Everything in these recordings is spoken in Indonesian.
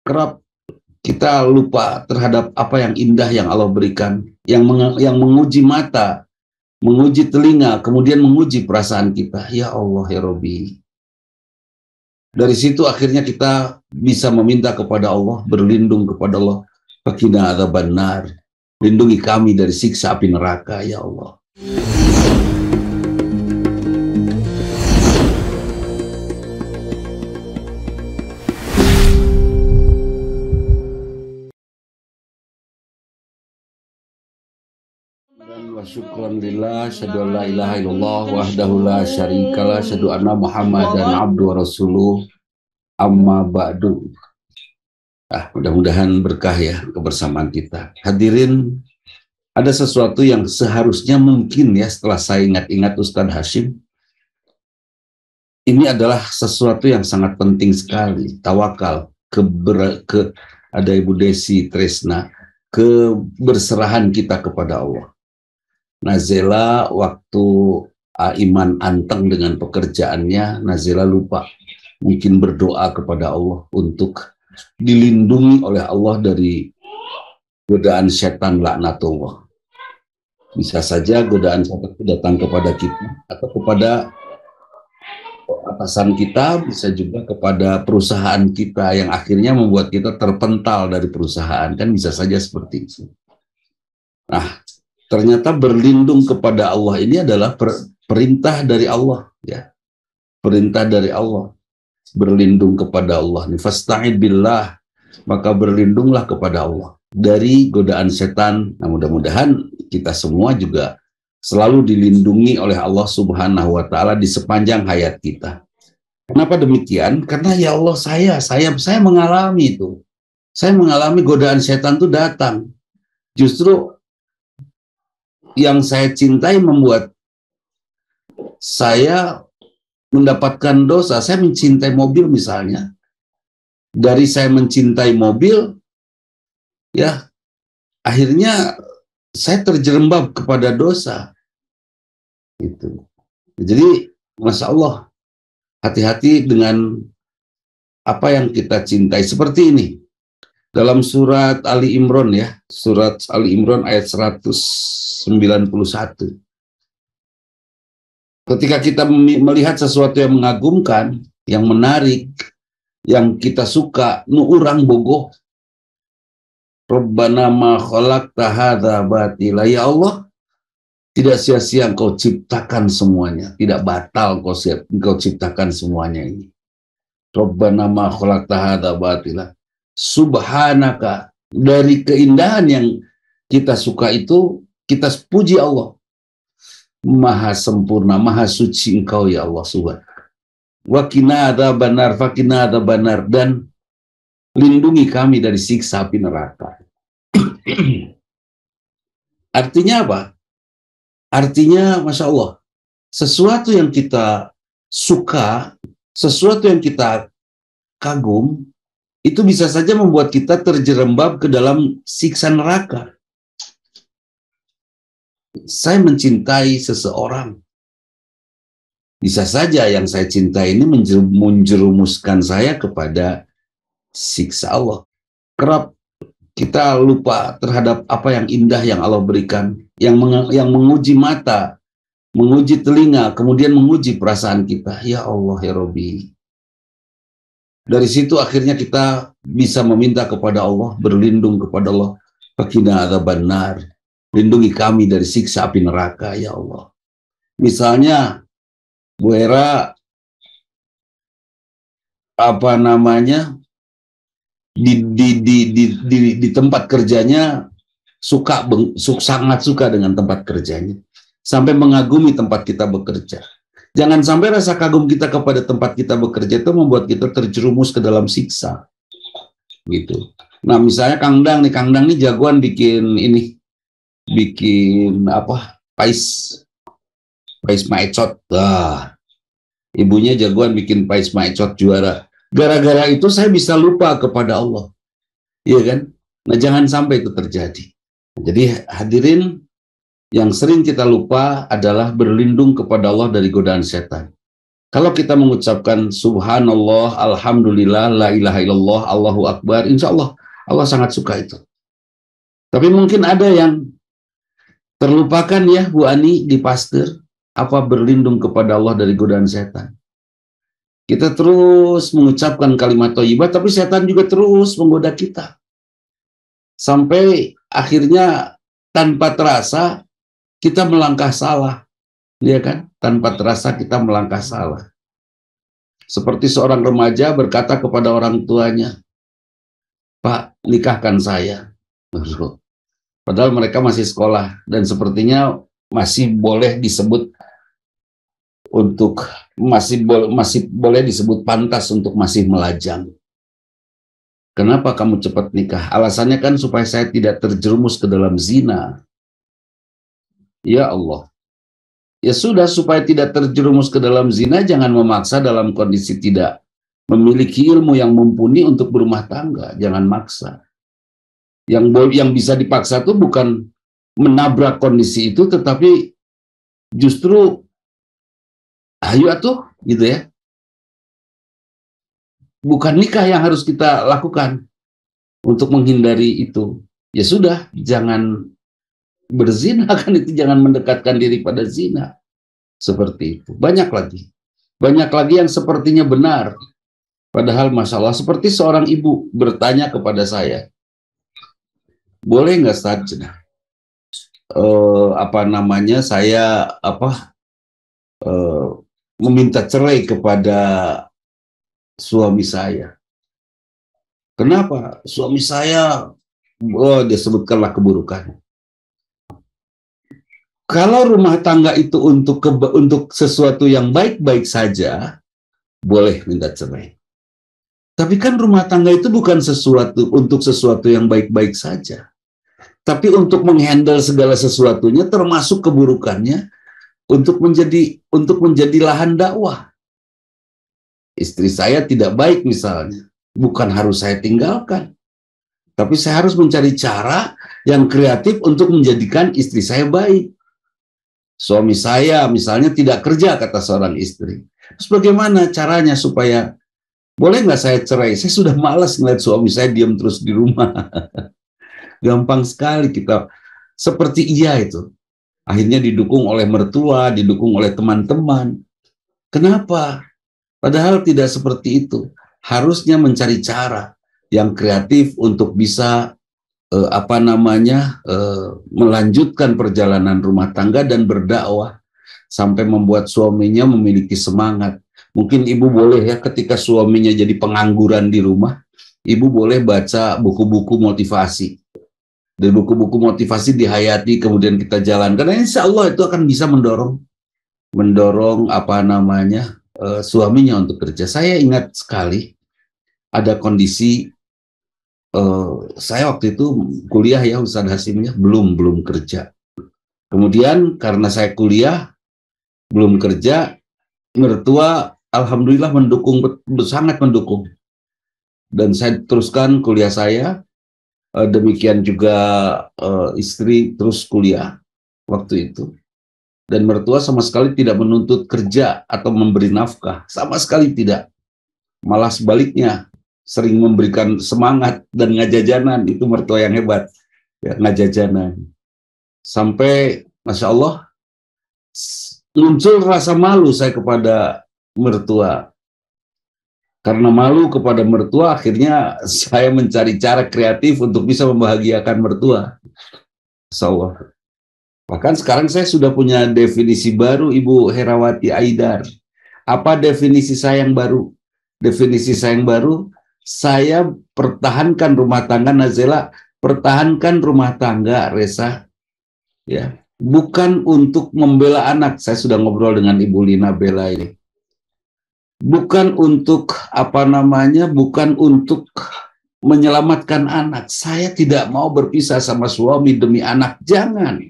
kerap kita lupa terhadap apa yang indah yang Allah berikan, yang menguji mata, menguji telinga, kemudian menguji perasaan kita. Ya Allah, ya Rabbi. Dari situ akhirnya kita bisa meminta kepada Allah, berlindung kepada Allah. Fakina adzabannar. Lindungi kami dari siksa api neraka, ya Allah. Wa syukran lillah, syadu an la ilaha illallah wahdahu la syarikalah, syadu anna Muhammadan abdu wa rasuluh, amma ba'du. Mudah-mudahan berkah ya kebersamaan kita. Hadirin, ada sesuatu yang seharusnya mungkin ya setelah saya ingat-ingat Ustadz Hashim, ini adalah sesuatu yang sangat penting sekali. Tawakal, ada Ibu Desi Tresna, keberserahan kita kepada Allah. Nazela waktu Iman anteng dengan pekerjaannya, Nazela lupa mungkin berdoa kepada Allah untuk dilindungi oleh Allah dari godaan setan laknatullah. Bisa saja godaan setan itu datang kepada kita atau kepada atasan kita, bisa juga kepada perusahaan kita yang akhirnya membuat kita terpental dari perusahaan, kan bisa saja seperti itu. Nah, ternyata berlindung kepada Allah ini adalah perintah dari Allah, ya. Perintah dari Allah. Berlindung kepada Allah. Fasta'id billah, maka berlindunglah kepada Allah dari godaan setan. Nah, mudah-mudahan kita semua juga selalu dilindungi oleh Allah Subhanahu wa taala di sepanjang hayat kita. Kenapa demikian? Karena ya Allah, saya mengalami itu. Saya mengalami godaan setan itu datang. Justru yang saya cintai membuat saya mendapatkan dosa. Saya mencintai mobil misalnya. Dari saya mencintai mobil, ya, akhirnya saya terjerembab kepada dosa. Gitu. Jadi, Masya Allah, hati-hati dengan apa yang kita cintai. Seperti ini. Dalam surat Ali Imran ya, surat Ali Imran ayat 191. Ketika kita melihat sesuatu yang mengagumkan, yang menarik, yang kita suka, nu urang bogoh. Rabbana ma khalaqta hadza batila. Ya Allah, tidak sia-sia Engkau ciptakan semuanya, tidak batal Engkau ciptakan semuanya ini. Rabbana ma khalaqta hadza batila. Subhanaka, dari keindahan yang kita suka itu, kita puji Allah. Maha sempurna, maha suci Engkau ya Allah Subhanahu. Wa qina adzabannar, faqina adzabannar, dan lindungi kami dari siksa api neraka. Artinya apa? Artinya, Masya Allah, sesuatu yang kita suka, sesuatu yang kita kagum, itu bisa saja membuat kita terjerembab ke dalam siksa neraka. Saya mencintai seseorang. Bisa saja yang saya cintai ini menjerumuskan saya kepada siksa Allah. Kerap kita lupa terhadap apa yang indah yang Allah berikan, yang menguji mata, menguji telinga, kemudian menguji perasaan kita. Ya Allah, ya Rabbi. Dari situ akhirnya kita bisa meminta kepada Allah, berlindung kepada Allah. Fakina adzabannar. Lindungi kami dari siksa api neraka, ya Allah. Misalnya, Bu Hera, apa namanya, di tempat kerjanya sangat suka dengan tempat kerjanya, sampai mengagumi tempat kita bekerja. Jangan sampai rasa kagum kita kepada tempat kita bekerja itu membuat kita terjerumus ke dalam siksa. Gitu. Nah, misalnya Kang Dang nih jagoan bikin apa? Pais maecot. Ibunya jagoan bikin pais maecot juara. Gara-gara itu saya bisa lupa kepada Allah. Iya kan? Nah, jangan sampai itu terjadi. Jadi hadirin, yang sering kita lupa adalah berlindung kepada Allah dari godaan setan. Kalau kita mengucapkan subhanallah, alhamdulillah, la ilaha illallah, Allahu akbar, insya Allah Allah sangat suka itu. Tapi mungkin ada yang terlupakan ya Bu Ani di pastor, apa berlindung kepada Allah dari godaan setan. Kita terus mengucapkan kalimat thayyibah, tapi setan juga terus menggoda kita. Sampai akhirnya tanpa terasa kita melangkah salah. Ya kan? Tanpa terasa kita melangkah salah. Seperti seorang remaja berkata kepada orang tuanya, "Pak, nikahkan saya." Padahal mereka masih sekolah dan sepertinya masih boleh disebut untuk masih boleh disebut pantas untuk masih melajang. Kenapa kamu cepat nikah? Alasannya kan supaya saya tidak terjerumus ke dalam zina. Ya Allah. Ya sudah, supaya tidak terjerumus ke dalam zina, jangan memaksa dalam kondisi tidak memiliki ilmu yang mumpuni untuk berumah tangga. Jangan maksa. Yang bisa dipaksa itu bukan menabrak kondisi itu, tetapi justru ayo atuh gitu ya. Bukan nikah yang harus kita lakukan untuk menghindari itu. Ya sudah, jangan berzina, kan itu, jangan mendekatkan diri pada zina. Seperti itu. Banyak lagi yang sepertinya benar. Padahal masalah seperti seorang ibu bertanya kepada saya, boleh nggak Ustaz? Saya meminta cerai kepada suami saya. Kenapa? Suami saya, dia sebutkanlah keburukan. Kalau rumah tangga itu untuk sesuatu yang baik-baik saja, boleh minta cerai. Tapi kan rumah tangga itu bukan untuk sesuatu yang baik-baik saja. Tapi untuk menghandle segala sesuatunya, termasuk keburukannya, untuk menjadi lahan dakwah. Istri saya tidak baik misalnya, bukan harus saya tinggalkan. Tapi saya harus mencari cara yang kreatif untuk menjadikan istri saya baik. Suami saya misalnya tidak kerja, kata seorang istri. Terus bagaimana caranya supaya, boleh nggak saya cerai? Saya sudah malas ngeliat suami saya diam terus di rumah. Gampang sekali kita seperti iya itu. Akhirnya didukung oleh mertua, didukung oleh teman-teman. Kenapa? Padahal tidak seperti itu. Harusnya mencari cara yang kreatif untuk bisa melanjutkan perjalanan rumah tangga dan berdakwah sampai membuat suaminya memiliki semangat. Mungkin ibu boleh ya, ketika suaminya jadi pengangguran di rumah, ibu boleh baca buku-buku motivasi. Dan buku-buku motivasi dihayati, kemudian kita jalankan. Karena insya Allah itu akan bisa mendorong suaminya untuk kerja. Saya ingat sekali ada kondisi, saya waktu itu kuliah ya Ustaz Hasim ya, belum kerja. Kemudian karena saya kuliah belum kerja, mertua alhamdulillah sangat mendukung. Dan saya teruskan kuliah saya, demikian juga istri terus kuliah waktu itu. Dan mertua sama sekali tidak menuntut kerja atau memberi nafkah, sama sekali tidak. Malah sebaliknya, sering memberikan semangat dan ngajajanan. Itu mertua yang hebat ya, ngajajanan. Sampai Masya Allah muncul rasa malu saya kepada mertua. Karena malu kepada mertua, akhirnya saya mencari cara kreatif untuk bisa membahagiakan mertua. Masya Allah. Bahkan sekarang saya sudah punya definisi baru, Ibu Herawati Aidar. Apa definisi saya yang baru? Definisi saya yang baru, saya pertahankan rumah tangga, Nazela, pertahankan rumah tangga, Resa, ya, bukan untuk membela anak. Saya sudah ngobrol dengan Ibu Lina Bella ini. Bukan untuk bukan untuk menyelamatkan anak. Saya tidak mau berpisah sama suami demi anak, jangan.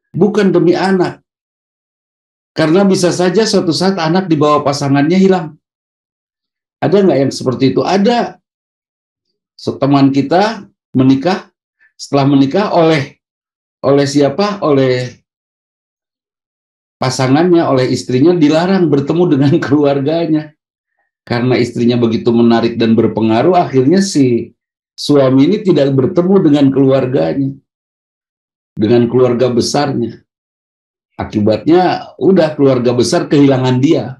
Bukan demi anak. Karena bisa saja suatu saat anak dibawa pasangannya hilang. Ada nggak yang seperti itu? Ada. Teman kita menikah, setelah menikah oleh siapa? Oleh pasangannya oleh istrinya dilarang bertemu dengan keluarganya. Karena istrinya begitu menarik dan berpengaruh, akhirnya si suami ini tidak bertemu dengan keluarganya, dengan keluarga besarnya. Akibatnya udah keluarga besar kehilangan dia.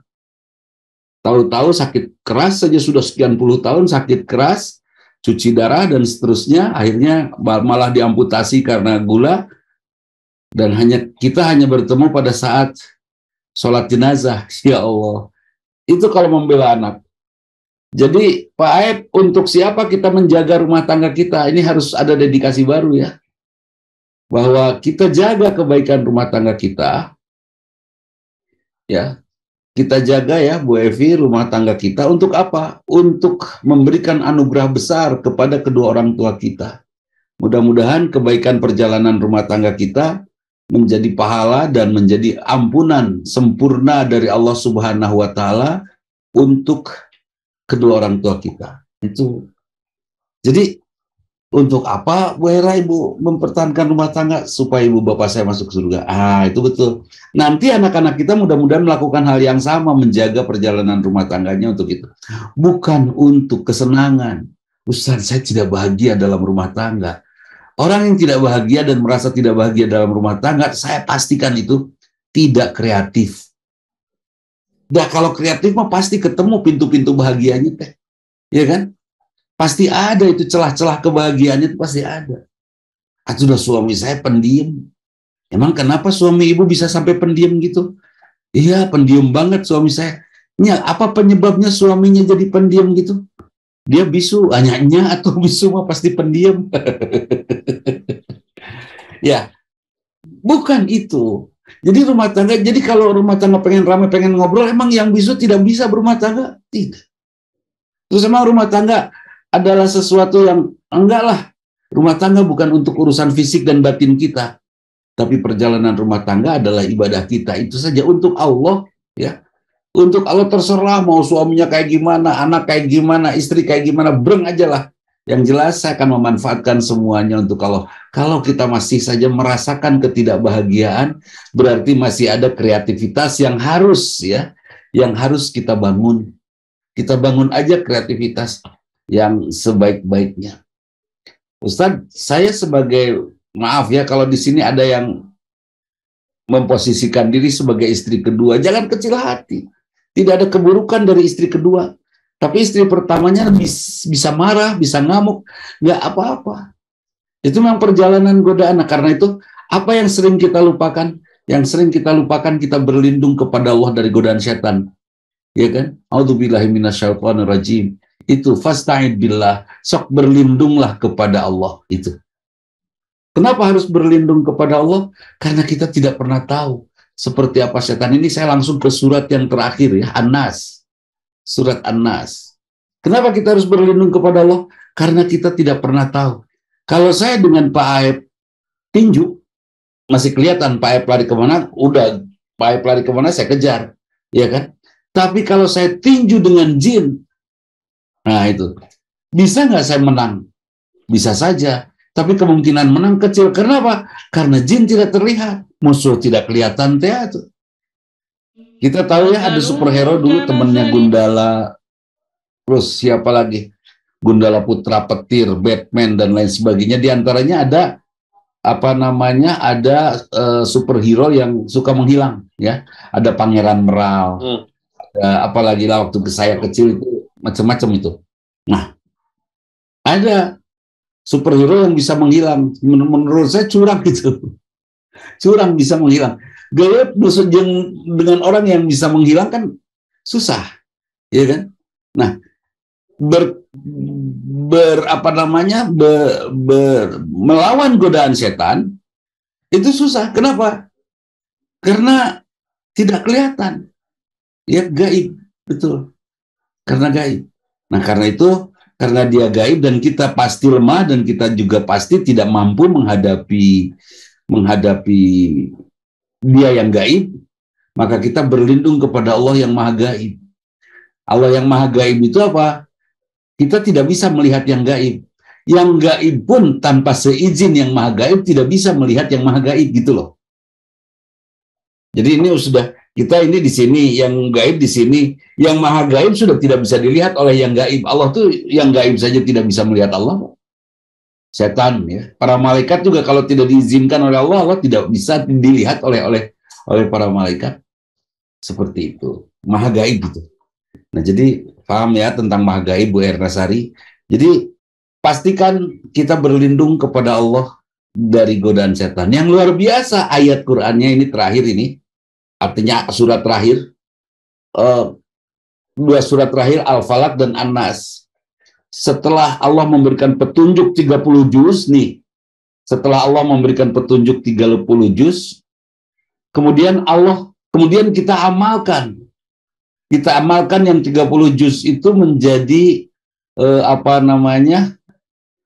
Tahu-tahu sakit keras saja sudah sekian puluh tahun sakit keras, cuci darah dan seterusnya, akhirnya malah diamputasi karena gula, dan kita hanya bertemu pada saat sholat jenazah. Ya Allah, itu kalau membela anak. Jadi Pak Aib, untuk siapa kita menjaga rumah tangga kita, ini harus ada dedikasi baru ya, bahwa kita jaga kebaikan rumah tangga kita, ya. Kita jaga ya Bu Evi rumah tangga kita untuk apa? Untuk memberikan anugerah besar kepada kedua orang tua kita. Mudah-mudahan kebaikan perjalanan rumah tangga kita menjadi pahala dan menjadi ampunan sempurna dari Allah Subhanahu wa Ta'ala untuk kedua orang tua kita. Itu. Jadi untuk apa Bu Hera Ibu mempertahankan rumah tangga? Supaya ibu bapak saya masuk surga. Itu betul. Nanti anak-anak kita mudah-mudahan melakukan hal yang sama, menjaga perjalanan rumah tangganya untuk itu. Bukan untuk kesenangan. Ustaz, saya tidak bahagia dalam rumah tangga. Orang yang tidak bahagia dan merasa tidak bahagia dalam rumah tangga, saya pastikan itu tidak kreatif. Nah, kalau kreatif mah pasti ketemu pintu-pintu bahagianya teh. Ya kan? Pasti ada itu celah-celah kebahagiaan, itu pasti ada. Sudah suami saya pendiam. Emang kenapa suami ibu bisa sampai pendiam gitu? Iya, pendiam banget suami saya. Ya, apa penyebabnya suaminya jadi pendiam gitu? Dia bisu, hanya atau bisu mah pasti pendiam. Ya, bukan itu. Jadi rumah tangga, jadi kalau rumah tangga pengen ramai, pengen ngobrol, emang yang bisu tidak bisa berumah tangga? Tidak. Terus emang rumah tangga adalah sesuatu yang enggak lah. Rumah tangga bukan untuk urusan fisik dan batin kita, tapi perjalanan rumah tangga adalah ibadah kita. Itu saja untuk Allah, ya. Untuk Allah terserah mau suaminya kayak gimana, anak kayak gimana, istri kayak gimana, breng aja lah. Yang jelas saya akan memanfaatkan semuanya untuk Allah. Kalau kita masih saja merasakan ketidakbahagiaan, berarti masih ada kreativitas yang harus kita bangun. Kita bangun aja kreativitas yang sebaik-baiknya. Ustadz, saya sebagai, maaf ya kalau di sini ada yang memposisikan diri sebagai istri kedua, jangan kecil hati. Tidak ada keburukan dari istri kedua. Tapi istri pertamanya bisa marah, bisa ngamuk, nggak apa-apa. Itu memang perjalanan godaan. Nah, karena itu, apa yang sering kita lupakan? Yang sering kita lupakan, kita berlindung kepada Allah dari godaan setan. Ya kan? A'udzubillahi minasyaitonirrajim. Itu fasta'id billah, sok berlindunglah kepada Allah. Itu. Kenapa harus berlindung kepada Allah? Karena kita tidak pernah tahu seperti apa setan ini. Saya langsung ke surat yang terakhir ya, An-Nas. Surat An-Nas. Kenapa kita harus berlindung kepada Allah? Karena kita tidak pernah tahu. Kalau saya dengan Pak Aib tinju, masih kelihatan Pak Aib lari kemana, udah Pak Aib lari kemana saya kejar, ya kan? Tapi kalau saya tinju dengan jin, nah itu, bisa nggak saya menang? Bisa saja, tapi kemungkinan menang kecil. Kenapa? Karena jin tidak terlihat, musuh tidak kelihatan. Tuh. Kita tahu ya ada superhero dulu temennya Gundala, terus siapa lagi? Gundala Putra Petir, Batman dan lain sebagainya. Di antaranya ada ada superhero yang suka menghilang, ya. Ada Pangeran Meral, apalagi lah waktu saya kecil itu macam-macam itu. Nah, ada superhero yang bisa menghilang. Menurut saya curang gitu. Curang bisa menghilang. Gaya dengan orang yang bisa menghilang kan susah, ya kan? Nah, melawan godaan setan itu susah. Kenapa? Karena tidak kelihatan. Ya gaib, betul. Karena gaib. Nah, karena itu, karena dia gaib dan kita pasti lemah dan kita juga pasti tidak mampu menghadapi dia yang gaib, maka kita berlindung kepada Allah yang maha gaib. Allah yang maha gaib itu apa? Kita tidak bisa melihat yang gaib. Yang gaib pun tanpa seizin yang maha gaib tidak bisa melihat yang maha gaib gitu loh. Jadi ini sudah, kita ini di sini, yang gaib di sini, yang maha gaib sudah tidak bisa dilihat oleh yang gaib. Allah tuh yang gaib saja tidak bisa melihat Allah. Setan ya, para malaikat juga kalau tidak diizinkan oleh Allah, Allah tidak bisa dilihat oleh para malaikat. Seperti itu, maha gaib gitu. Nah jadi paham ya tentang maha gaib, Bu Ernasari. Jadi pastikan kita berlindung kepada Allah dari godaan setan. Yang luar biasa ayat Qur'annya ini terakhir ini, artinya surat terakhir, dua surat terakhir Al-Falaq dan An-Nas. Setelah Allah memberikan petunjuk 30 juz nih, setelah Allah memberikan petunjuk 30 juz, kemudian kita amalkan. Kita amalkan yang 30 juz itu menjadi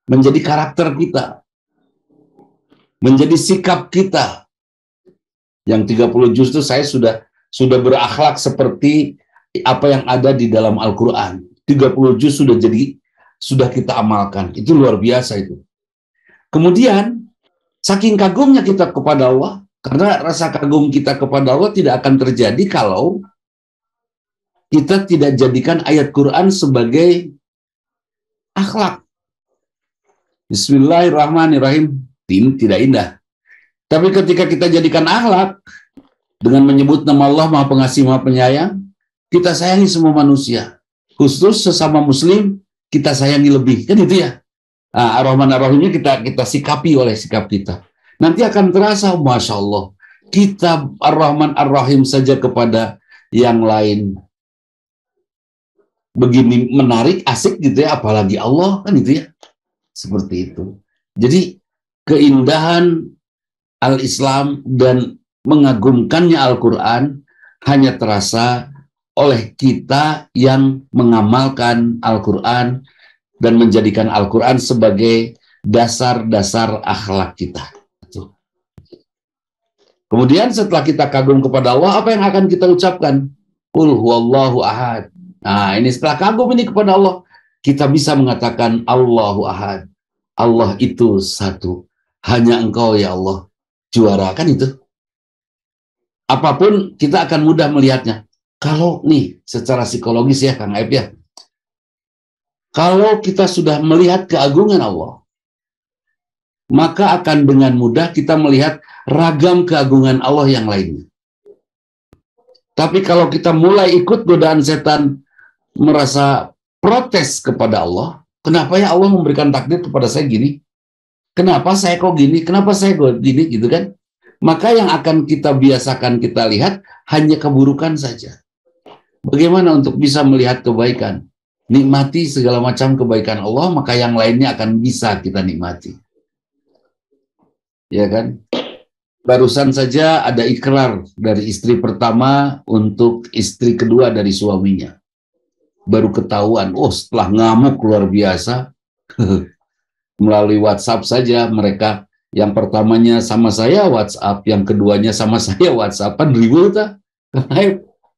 menjadi karakter kita. Menjadi sikap kita. Yang 30 juz itu saya sudah berakhlak seperti apa yang ada di dalam Al-Qur'an. 30 juz sudah kita amalkan. Itu luar biasa itu. Kemudian, saking kagumnya kita kepada Allah, karena rasa kagum kita kepada Allah tidak akan terjadi kalau kita tidak jadikan ayat Quran sebagai akhlak. Bismillahirrahmanirrahim. Ini tidak indah. Tapi ketika kita jadikan akhlak, dengan menyebut nama Allah Maha Pengasih, Maha Penyayang, kita sayangi semua manusia. Khusus sesama muslim, kita sayangi lebih, kan itu ya. Nah, Ar-Rahman Ar-Rahimnya kita sikapi oleh sikap kita. Nanti akan terasa, Masya Allah, kita Ar-Rahman Ar-Rahim saja kepada yang lain. Begini menarik, asik gitu ya, apalagi Allah, kan itu ya. Seperti itu. Jadi, keindahan Al-Islam dan mengagumkannya Al-Quran hanya terasa oleh kita yang mengamalkan Al-Quran dan menjadikan Al-Quran sebagai dasar-dasar akhlak kita. Kemudian setelah kita kagum kepada Allah, apa yang akan kita ucapkan? Qul huwallahu ahad. Nah, ini setelah kagum ini kepada Allah, kita bisa mengatakan Allahu ahad. Allah itu satu. Hanya Engkau ya Allah. Juara, kan itu. Apapun kita akan mudah melihatnya. Kalau nih, secara psikologis ya Kang Aib ya, kalau kita sudah melihat keagungan Allah, maka akan dengan mudah kita melihat ragam keagungan Allah yang lainnya. Tapi kalau kita mulai ikut godaan setan, merasa protes kepada Allah, kenapa ya Allah memberikan takdir kepada saya gini? Kenapa saya kok gini? Kenapa saya kok gini? Gitu kan? Maka yang akan kita biasakan kita lihat hanya keburukan saja. Bagaimana untuk bisa melihat kebaikan? Nikmati segala macam kebaikan Allah, maka yang lainnya akan bisa kita nikmati. Ya kan? Barusan saja ada ikrar dari istri pertama untuk istri kedua dari suaminya. Baru ketahuan, setelah ngamuk luar biasa, melalui WhatsApp saja mereka, yang pertamanya sama saya WhatsApp, yang keduanya sama saya WhatsAppan, ribut.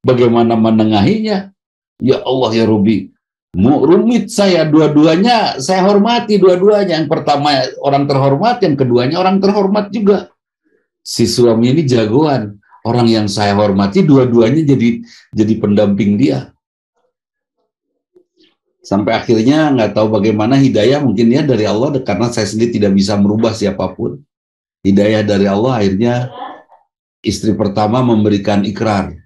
Bagaimana menengahinya? Ya Allah ya Robi, rumit saya, dua-duanya saya hormati, dua-duanya. Yang pertama orang terhormat, yang keduanya orang terhormat juga. Si suami ini jagoan, orang yang saya hormati dua-duanya jadi pendamping dia. Sampai akhirnya nggak tahu bagaimana hidayah mungkin ya dari Allah, karena saya sendiri tidak bisa merubah siapapun. Hidayah dari Allah, akhirnya istri pertama memberikan ikrar.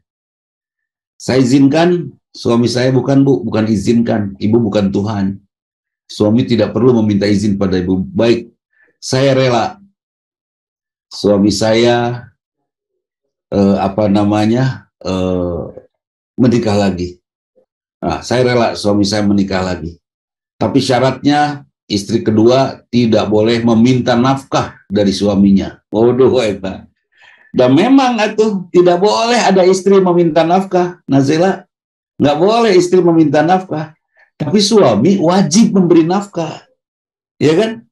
Saya izinkan, suami saya bukan izinkan, ibu bukan Tuhan. Suami tidak perlu meminta izin pada ibu. Baik, saya rela. Suami saya menikah lagi. Nah, saya rela suami saya menikah lagi. Tapi syaratnya istri kedua tidak boleh meminta nafkah dari suaminya. Waduh, Pak. Dan memang itu tidak boleh ada istri meminta nafkah, Nazila. Nggak boleh istri meminta nafkah. Tapi suami wajib memberi nafkah. Ya kan?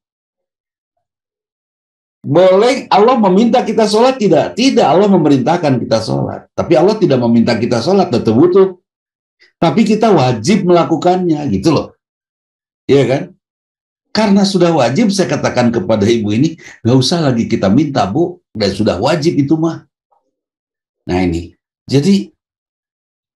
Boleh Allah meminta kita sholat? Tidak. Tidak, Allah memerintahkan kita sholat. Tapi Allah tidak meminta kita sholat, tetap butuh. Tapi kita wajib melakukannya, gitu loh. Iya kan? Karena sudah wajib, saya katakan kepada ibu ini, nggak usah lagi kita minta, Bu. Dan sudah wajib itu mah. Nah ini, jadi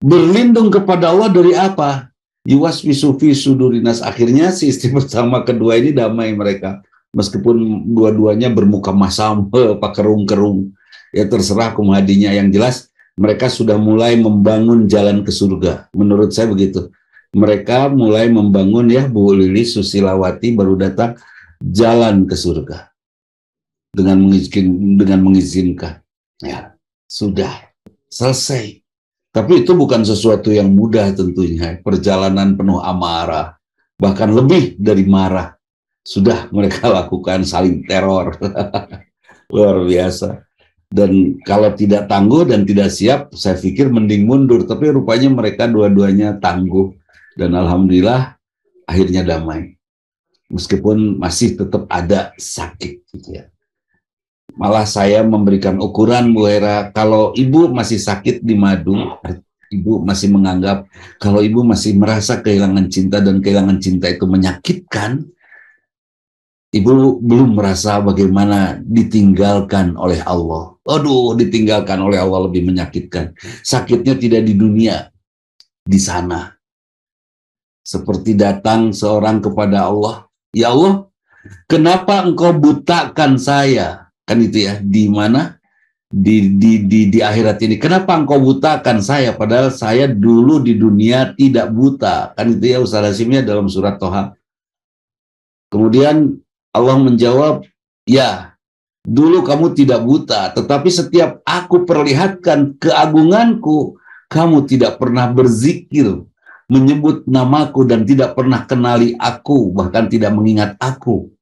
berlindung kepada Allah dari apa? Yuwaswisu fi sudurinas. Akhirnya si istri pertama kedua ini damai mereka. Meskipun dua-duanya bermuka masam, pak kerung-kerung. Ya terserah kumhadinya. Yang jelas mereka sudah mulai membangun jalan ke surga. Menurut saya begitu. Mereka mulai membangun, ya, Bu Lili Susilawati baru datang, jalan ke surga. Dengan mengizinkan. Ya, sudah selesai. Tapi itu bukan sesuatu yang mudah tentunya. Perjalanan penuh amarah, bahkan lebih dari marah. Sudah mereka lakukan, saling teror. Luar biasa. Dan kalau tidak tangguh dan tidak siap, saya pikir mending mundur. Tapi rupanya mereka dua-duanya tangguh. Dan alhamdulillah akhirnya damai. Meskipun masih tetap ada sakit. Gitu ya. Malah saya memberikan ukuran, Bu Hera, kalau ibu masih sakit di madu, ibu masih menganggap, kalau ibu masih merasa kehilangan cinta dan kehilangan cinta itu menyakitkan, ibu belum merasa bagaimana ditinggalkan oleh Allah. Aduh, ditinggalkan oleh Allah lebih menyakitkan. Sakitnya tidak di dunia, di sana. Seperti datang seorang kepada Allah, ya Allah, kenapa engkau butakan saya? Kan itu ya, di mana? Di akhirat ini. Kenapa engkau butakan saya? Padahal saya dulu di dunia tidak buta. Kan itu ya Ustaz Hasimnya dalam surat Toha. Kemudian Allah menjawab, ya, dulu kamu tidak buta, tetapi setiap aku perlihatkan keagunganku, kamu tidak pernah berzikir, menyebut namaku, dan tidak pernah kenali aku, bahkan tidak mengingat aku.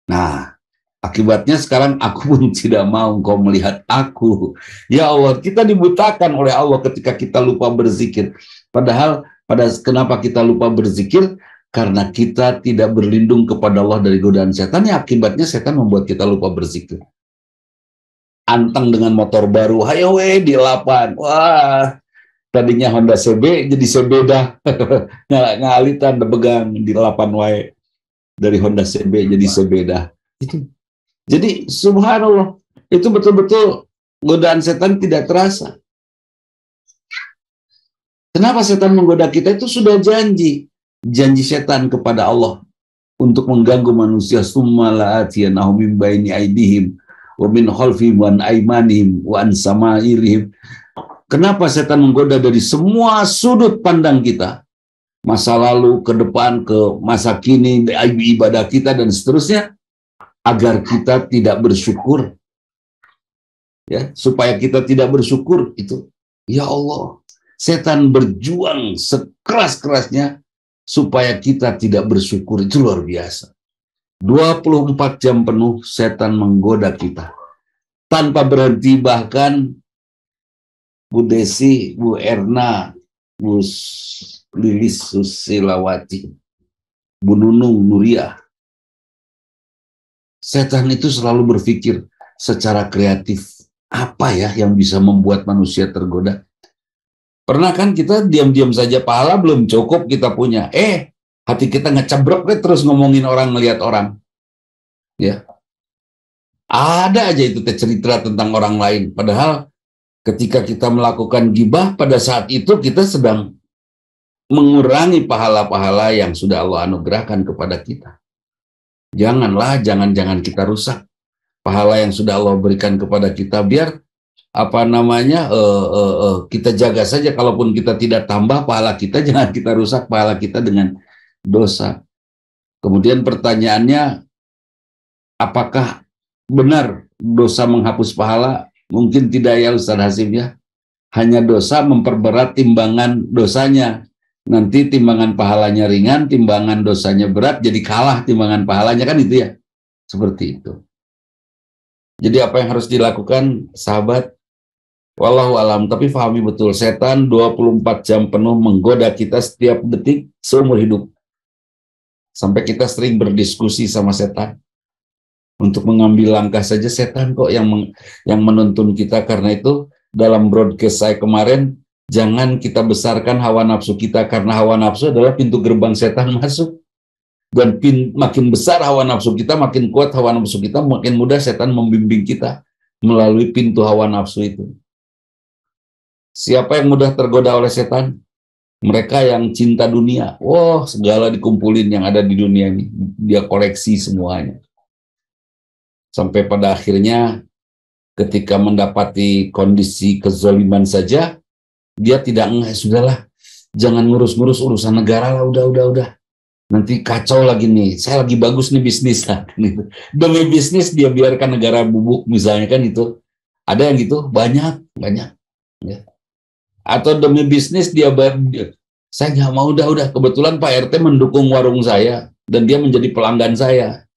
Nah, akibatnya sekarang aku pun tidak mau engkau melihat aku. Ya Allah, kita dibutakan oleh Allah ketika kita lupa berzikir. Padahal kenapa kita lupa berzikir? Karena kita tidak berlindung kepada Allah dari godaan setan. Ya akibatnya setan membuat kita lupa berzikir. Anteng dengan motor baru, hayo di 8. Wah, tadinya Honda CB jadi CB dah. Ngalitan begang di 8 wae. Dari Honda CB jadi CB dah. Itu. Jadi subhanallah, itu betul-betul godaan setan tidak terasa. Kenapa setan menggoda kita? Itu sudah janji setan kepada Allah untuk mengganggu manusia. Summa la'atiyanahum min baini aydihim wa min khalfihim wa an aymanihim wa an samairihim. Kenapa setan menggoda dari semua sudut pandang kita? Masa lalu, ke depan, ke masa kini, ibadah kita dan seterusnya. Agar kita tidak bersyukur, ya, supaya kita tidak bersyukur itu, ya Allah, setan berjuang sekeras-kerasnya supaya kita tidak bersyukur. Itu luar biasa. 24 jam penuh setan menggoda kita tanpa berhenti. Bahkan Bu Desi, Bu Erna, Bu Lilis Susilawati, Bu Nunung Nuria, setan itu selalu berpikir secara kreatif, apa ya yang bisa membuat manusia tergoda? Pernah kan kita diam-diam saja, pahala belum cukup kita punya. Hati kita ngecebrek terus ngomongin orang, ngelihat orang. Ya. Ada aja itu cerita tentang orang lain. Padahal ketika kita melakukan gibah, pada saat itu kita sedang mengurangi pahala-pahala yang sudah Allah anugerahkan kepada kita. Jangan kita rusak pahala yang sudah Allah berikan kepada kita. Biar kita jaga saja. Kalaupun kita tidak tambah pahala kita, jangan kita rusak pahala kita dengan dosa. Kemudian pertanyaannya, apakah benar dosa menghapus pahala? Mungkin tidak ya Ustaz Hasim ya. Hanya dosa memperberat timbangan dosanya. Nanti timbangan pahalanya ringan, timbangan dosanya berat, jadi kalah timbangan pahalanya, kan itu ya. Seperti itu. Jadi apa yang harus dilakukan, sahabat? Wallahu alam, tapi pahami betul, setan 24 jam penuh menggoda kita setiap detik seumur hidup. Sampai kita sering berdiskusi sama setan. Untuk mengambil langkah saja setan kok yang menuntun kita. Karena itu dalam broadcast saya kemarin, jangan kita besarkan hawa nafsu kita, karena hawa nafsu adalah pintu gerbang setan masuk. Dan makin besar hawa nafsu kita, makin kuat hawa nafsu kita, makin mudah setan membimbing kita, melalui pintu hawa nafsu itu. Siapa yang mudah tergoda oleh setan? Mereka yang cinta dunia. Wah, segala dikumpulin yang ada di dunia ini. Dia koleksi semuanya. Sampai pada akhirnya ketika mendapati kondisi kezaliman saja, dia tidak, sudahlah, jangan ngurus-ngurus urusan negara lah, udah. Nanti kacau lagi nih, saya lagi bagus nih bisnis. Demi bisnis dia biarkan negara bubuk misalnya kan itu. Ada yang gitu, banyak. Ya. Atau demi bisnis saya nggak mau, udah. Kebetulan Pak RT mendukung warung saya, dan dia menjadi pelanggan saya.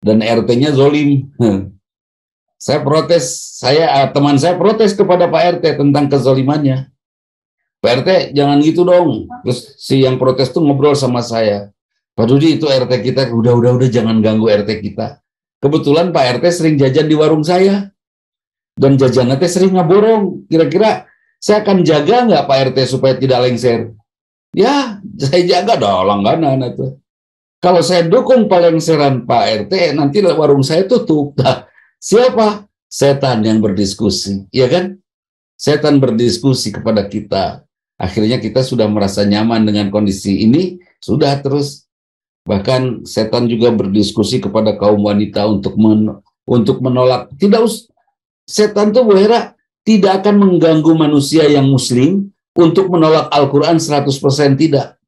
Dan RT-nya zolim. Teman saya protes kepada Pak RT tentang kezolimannya. Pak RT jangan gitu dong. Terus si yang protes tuh ngobrol sama saya. Pak Dudi, itu RT kita, udah jangan ganggu RT kita. Kebetulan Pak RT sering jajan di warung saya. Dan jajannya sering ngeborong. Kira-kira saya akan jaga nggak Pak RT supaya tidak lengser? Ya, saya jaga dong langganan itu. Kalau saya dukung pelengseran Pak RT, nanti warung saya tutup. Nah, siapa? Setan yang berdiskusi, ya kan? Setan berdiskusi kepada kita. Akhirnya kita sudah merasa nyaman dengan kondisi ini, sudah terus. Bahkan setan juga berdiskusi kepada kaum wanita untuk menolak. Setan tuh Bu Hera tidak akan mengganggu manusia yang muslim untuk menolak Al-Quran 100%, tidak.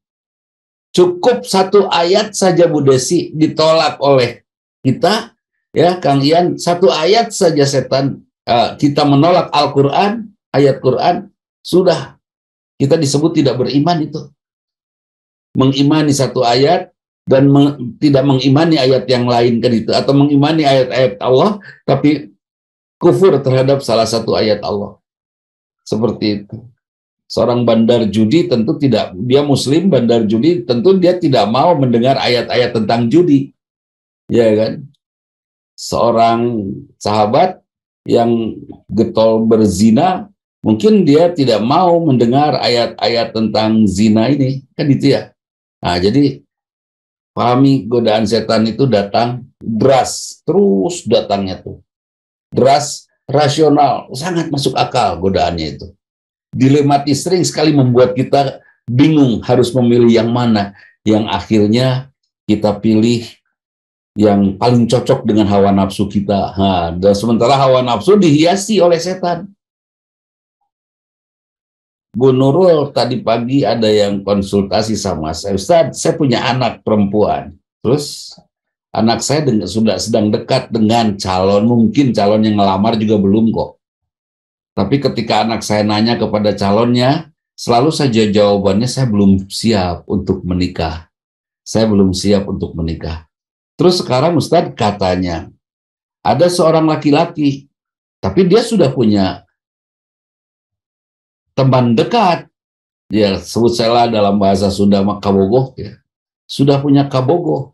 Cukup satu ayat saja Bu Desi ditolak oleh kita, ya Kang Ian, satu ayat saja setan, kita menolak Al-Quran, ayat Quran, sudah kita disebut tidak beriman itu. Mengimani satu ayat dan tidak mengimani ayat yang lain kan itu, atau mengimani ayat-ayat Allah tapi kufur terhadap salah satu ayat Allah. Seperti itu. Seorang bandar judi tentu tidak, dia muslim bandar judi, tentu dia tidak mau mendengar ayat-ayat tentang judi. Ya kan? Seorang sahabat yang getol berzina, mungkin dia tidak mau mendengar ayat-ayat tentang zina ini, kan itu ya. Nah, jadi pahami godaan setan itu datang deras, terus datangnya tuh. Deras, rasional, sangat masuk akal godaannya itu. Dilematis, sering sekali membuat kita bingung harus memilih yang mana, yang akhirnya kita pilih yang paling cocok dengan hawa nafsu kita. Dan sementara hawa nafsu dihiasi oleh setan. Bu Nurul tadi pagi ada yang konsultasi sama saya, Ustadz, saya punya anak perempuan, terus anak saya sudah sedang dekat dengan calon, mungkin calon yang ngelamar juga belum kok. Tapi ketika anak saya nanya kepada calonnya, selalu saja jawabannya, saya belum siap untuk menikah. Saya belum siap untuk menikah. Terus sekarang Ustadz katanya, ada seorang laki-laki, tapi dia sudah punya teman dekat. Ya, sebut saya dalam bahasa Sunda kabogoh ya. Sudah punya kabogoh.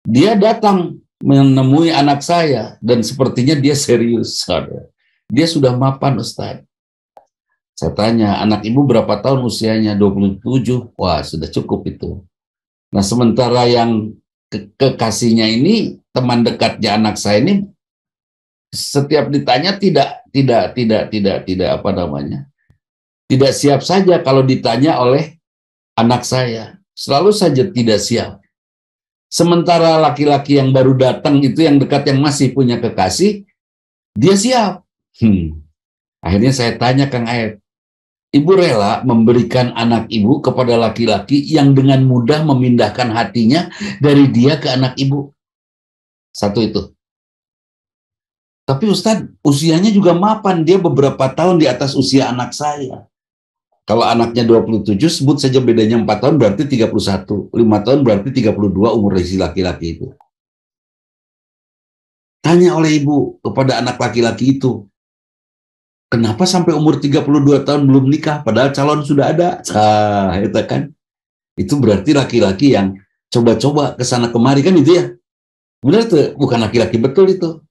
Dia datang menemui anak saya, dan sepertinya dia serius. Dia sudah mapan, Ustadz. Saya tanya, anak ibu berapa tahun usianya? 27. Wah, sudah cukup itu. Nah, sementara yang kekasihnya ini, teman dekatnya anak saya ini, setiap ditanya tidak apa namanya, tidak siap saja kalau ditanya oleh anak saya. Selalu saja tidak siap. Sementara laki-laki yang baru datang itu, yang dekat, yang masih punya kekasih, dia siap. Akhirnya saya tanya Kang Aep, ibu rela memberikan anak ibu kepada laki-laki yang dengan mudah memindahkan hatinya dari dia ke anak ibu? Satu itu. Tapi Ustadz, usianya juga mapan, dia beberapa tahun di atas usia anak saya. Kalau anaknya 27, sebut saja bedanya 4 tahun, berarti 31. 5 tahun berarti 32 umur si laki-laki itu. Tanya oleh ibu kepada anak laki-laki itu, kenapa sampai umur 32 tahun belum nikah, padahal calon sudah ada? Itu kan. Itu berarti laki-laki yang coba-coba ke sana kemari, kan itu ya. Benar tuh, bukan laki-laki betul itu.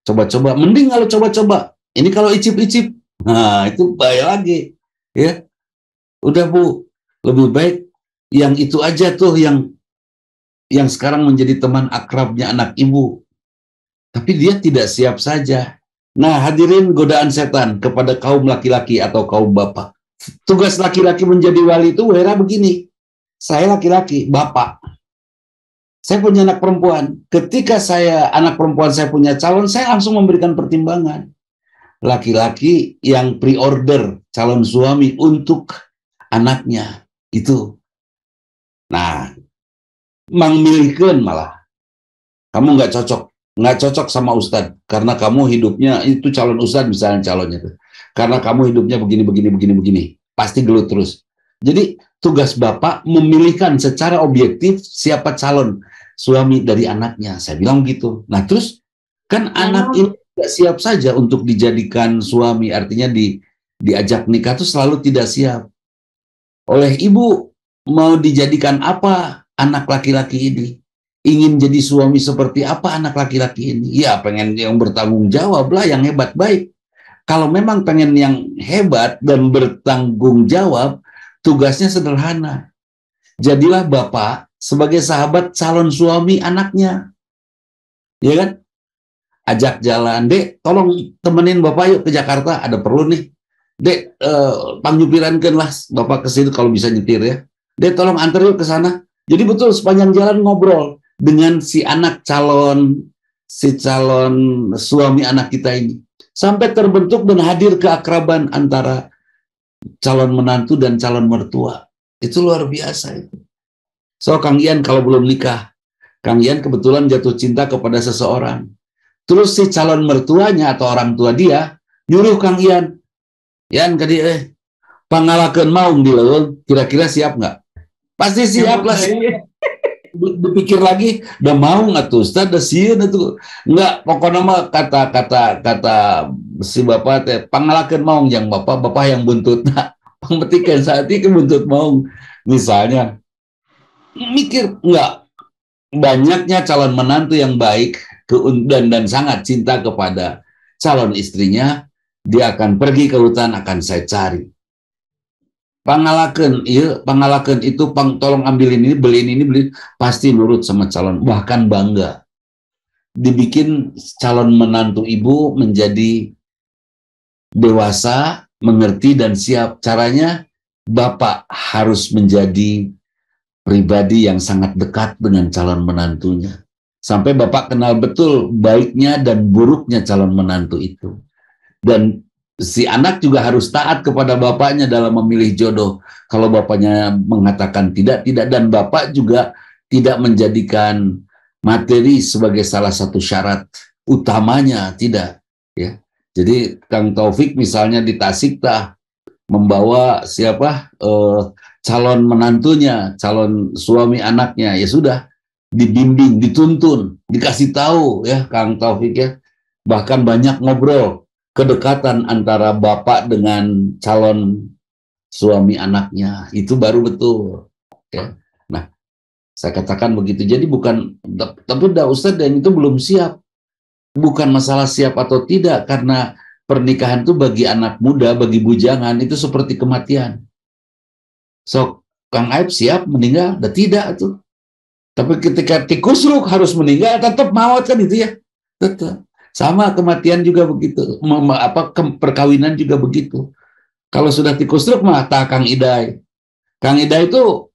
Coba-coba, mending kalau coba-coba. Ini kalau icip-icip, nah itu bahaya lagi. Ya, udah Bu, lebih baik yang itu aja tuh, yang sekarang menjadi teman akrabnya anak ibu. tapi dia tidak siap saja. Nah, hadirin godaan setan kepada kaum laki-laki atau kaum bapak. Tugas laki-laki menjadi wali itu Wera begini. Saya laki-laki, bapak. Saya punya anak perempuan. Ketika anak perempuan saya punya calon, saya langsung memberikan pertimbangan. Laki-laki yang pre-order calon suami untuk anaknya. Itu. Nah, memilihkan malah. Kamu nggak cocok sama Ustadz karena kamu hidupnya itu calon Ustadz misalnya calonnya tuh. Karena kamu hidupnya begini, pasti gelut terus. Jadi tugas bapak memilihkan secara objektif siapa calon suami dari anaknya. Saya bilang gitu. Nah terus kan anak ini tidak siap saja untuk dijadikan suami, artinya diajak nikah tuh selalu tidak siap. Oleh ibu mau dijadikan apa anak laki-laki ini? Ingin jadi suami seperti apa anak laki-laki ini? Ya pengen yang bertanggung jawab lah, yang hebat baik. Kalau memang pengen yang hebat dan bertanggung jawab, tugasnya sederhana. Jadilah bapak sebagai sahabat calon suami anaknya. Ya kan? Ajak jalan, Dek, tolong temenin bapak yuk ke Jakarta, ada perlu nih. Dek, pangyupirankan lah bapak ke sini kalau bisa nyetir ya. Dek, tolong antar yuk ke sana. Jadi betul sepanjang jalan ngobrol dengan si calon suami anak kita ini. Sampai terbentuk dan hadir keakraban antara calon menantu dan calon mertua. Itu luar biasa itu. So, Kang Ian kalau belum nikah, Kang Ian kebetulan jatuh cinta kepada seseorang. Terus si calon mertuanya atau orang tua dia nyuruh Kang Ian, Ian tadi pangalakeun maung di leuweung, kira-kira siap nggak? Pasti siap lah. Dipikir lagi, udah mau nggak tuh Ustaz, udah sieun itu nggak, pokoknya mah kata si bapak teh pangalakeun maung yang bapak yang buntut. Nah, pemetikan saat itu buntut maung misalnya mikir nggak, banyaknya calon menantu yang baik dan sangat cinta kepada calon istrinya, dia akan pergi ke hutan, akan saya cari. Pangalakeun, iya, pangalakeun itu tolong ambilin ini, beliin ini, beliin, pasti nurut sama calon, bahkan bangga. Dibikin calon menantu ibu menjadi dewasa, mengerti dan siap. Caranya bapak harus menjadi pribadi yang sangat dekat dengan calon menantunya. Sampai bapak kenal betul baiknya dan buruknya calon menantu itu. Dan si anak juga harus taat kepada bapaknya dalam memilih jodoh. Kalau bapaknya mengatakan tidak, dan bapak juga tidak menjadikan materi sebagai salah satu syarat utamanya, tidak. Ya. Jadi Kang Taufik misalnya di Tasikta membawa calon menantunya, calon suami anaknya, ya sudah dibimbing, dituntun, dikasih tahu ya Kang Taufik ya. Bahkan banyak ngobrol, kedekatan antara bapak dengan calon suami anaknya, itu baru betul. Ya. Nah, saya katakan begitu. Jadi bukan, tapi dah Ustadz dan itu belum siap. Bukan masalah siap atau tidak, karena pernikahan itu bagi anak muda, bagi bujangan itu seperti kematian. So, Kang Aib siap meninggal, dah tidak tuh. Tapi ketika tikusruk harus meninggal, tetap maut kan itu ya, tetap. Sama kematian juga begitu, perkawinan juga begitu. Kalau sudah tikusruk mah tak Kang Idai. Kang Idai itu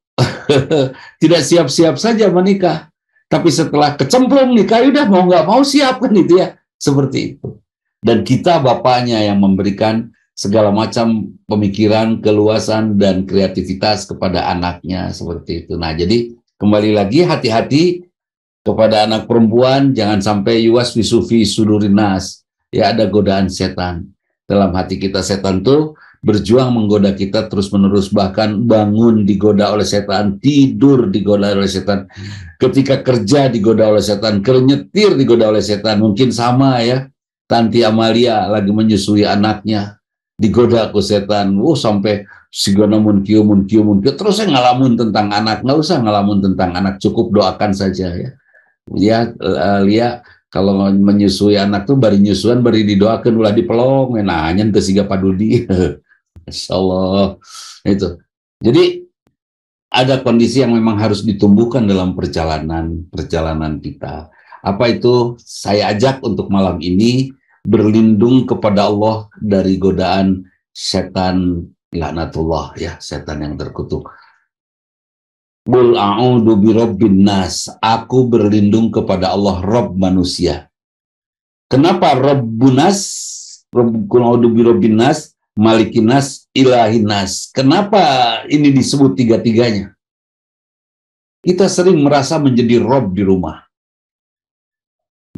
tidak siap-siap saja menikah. Tapi setelah kecemplung nikah, udah mau nggak mau siap kan itu ya, seperti itu. Dan kita bapaknya yang memberikan segala macam pemikiran, keluasan dan kreativitas kepada anaknya seperti itu. Nah, jadi kembali lagi hati-hati kepada anak perempuan, jangan sampai yuwas wisufi sudurinas. Ya, ada godaan setan. Dalam hati kita setan tuh berjuang menggoda kita terus-menerus, bahkan bangun digoda oleh setan, tidur digoda oleh setan, ketika kerja digoda oleh setan, nyetir digoda oleh setan. Mungkin sama ya, Tanti Amalia lagi menyusui anaknya, digoda ke setan, sampai sigana mun kieu terus saya ngalamun tentang anak. Nggak usah ngalamun tentang anak, cukup doakan saja ya. Ya, Lia, kalau menyusui anak tuh bari nyusuan, bari didoakan ulah dipelong, nanya ke siga padudi. Insyaallah itu. Jadi ada kondisi yang memang harus ditumbuhkan dalam perjalanan kita. Apa itu? Saya ajak untuk malam ini berlindung kepada Allah dari godaan setan laknatullah, ya, setan yang terkutuk. Qul a'udzu birabbin nas. Aku berlindung kepada Allah Rabb manusia. Kenapa Rabbunas? Qul a'udzu birabbin nas, Malikin nas, Ilahin nas. Kenapa ini disebut tiga-tiganya? Kita sering merasa menjadi Rabb di rumah.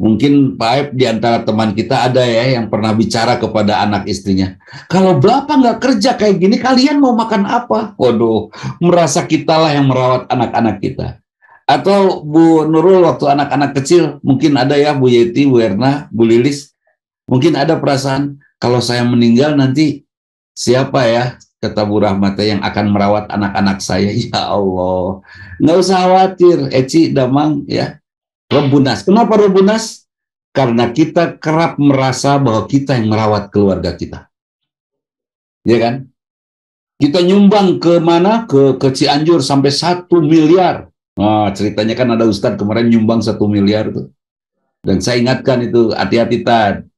Mungkin Pak Aib di antara teman kita ada ya yang pernah bicara kepada anak istrinya, kalau bapak nggak kerja kayak gini, kalian mau makan apa? Waduh, merasa kitalah yang merawat anak-anak kita. Atau Bu Nurul waktu anak-anak kecil, mungkin ada ya Bu Yeti, Bu Erna, Bu Lilis, mungkin ada perasaan, kalau saya meninggal nanti siapa ya, kata Bu Rahmata, yang akan merawat anak-anak saya? Ya Allah, nggak usah khawatir, Eci, Damang, ya. Rebunas. Kenapa rebunas? Karena kita kerap merasa bahwa kita yang merawat keluarga kita. Ya kan? Kita nyumbang ke mana? Ke Cianjur sampai 1 miliar. Nah, ceritanya kan ada Ustadz kemarin nyumbang 1 miliar tuh. Dan saya ingatkan itu, hati-hati Tad.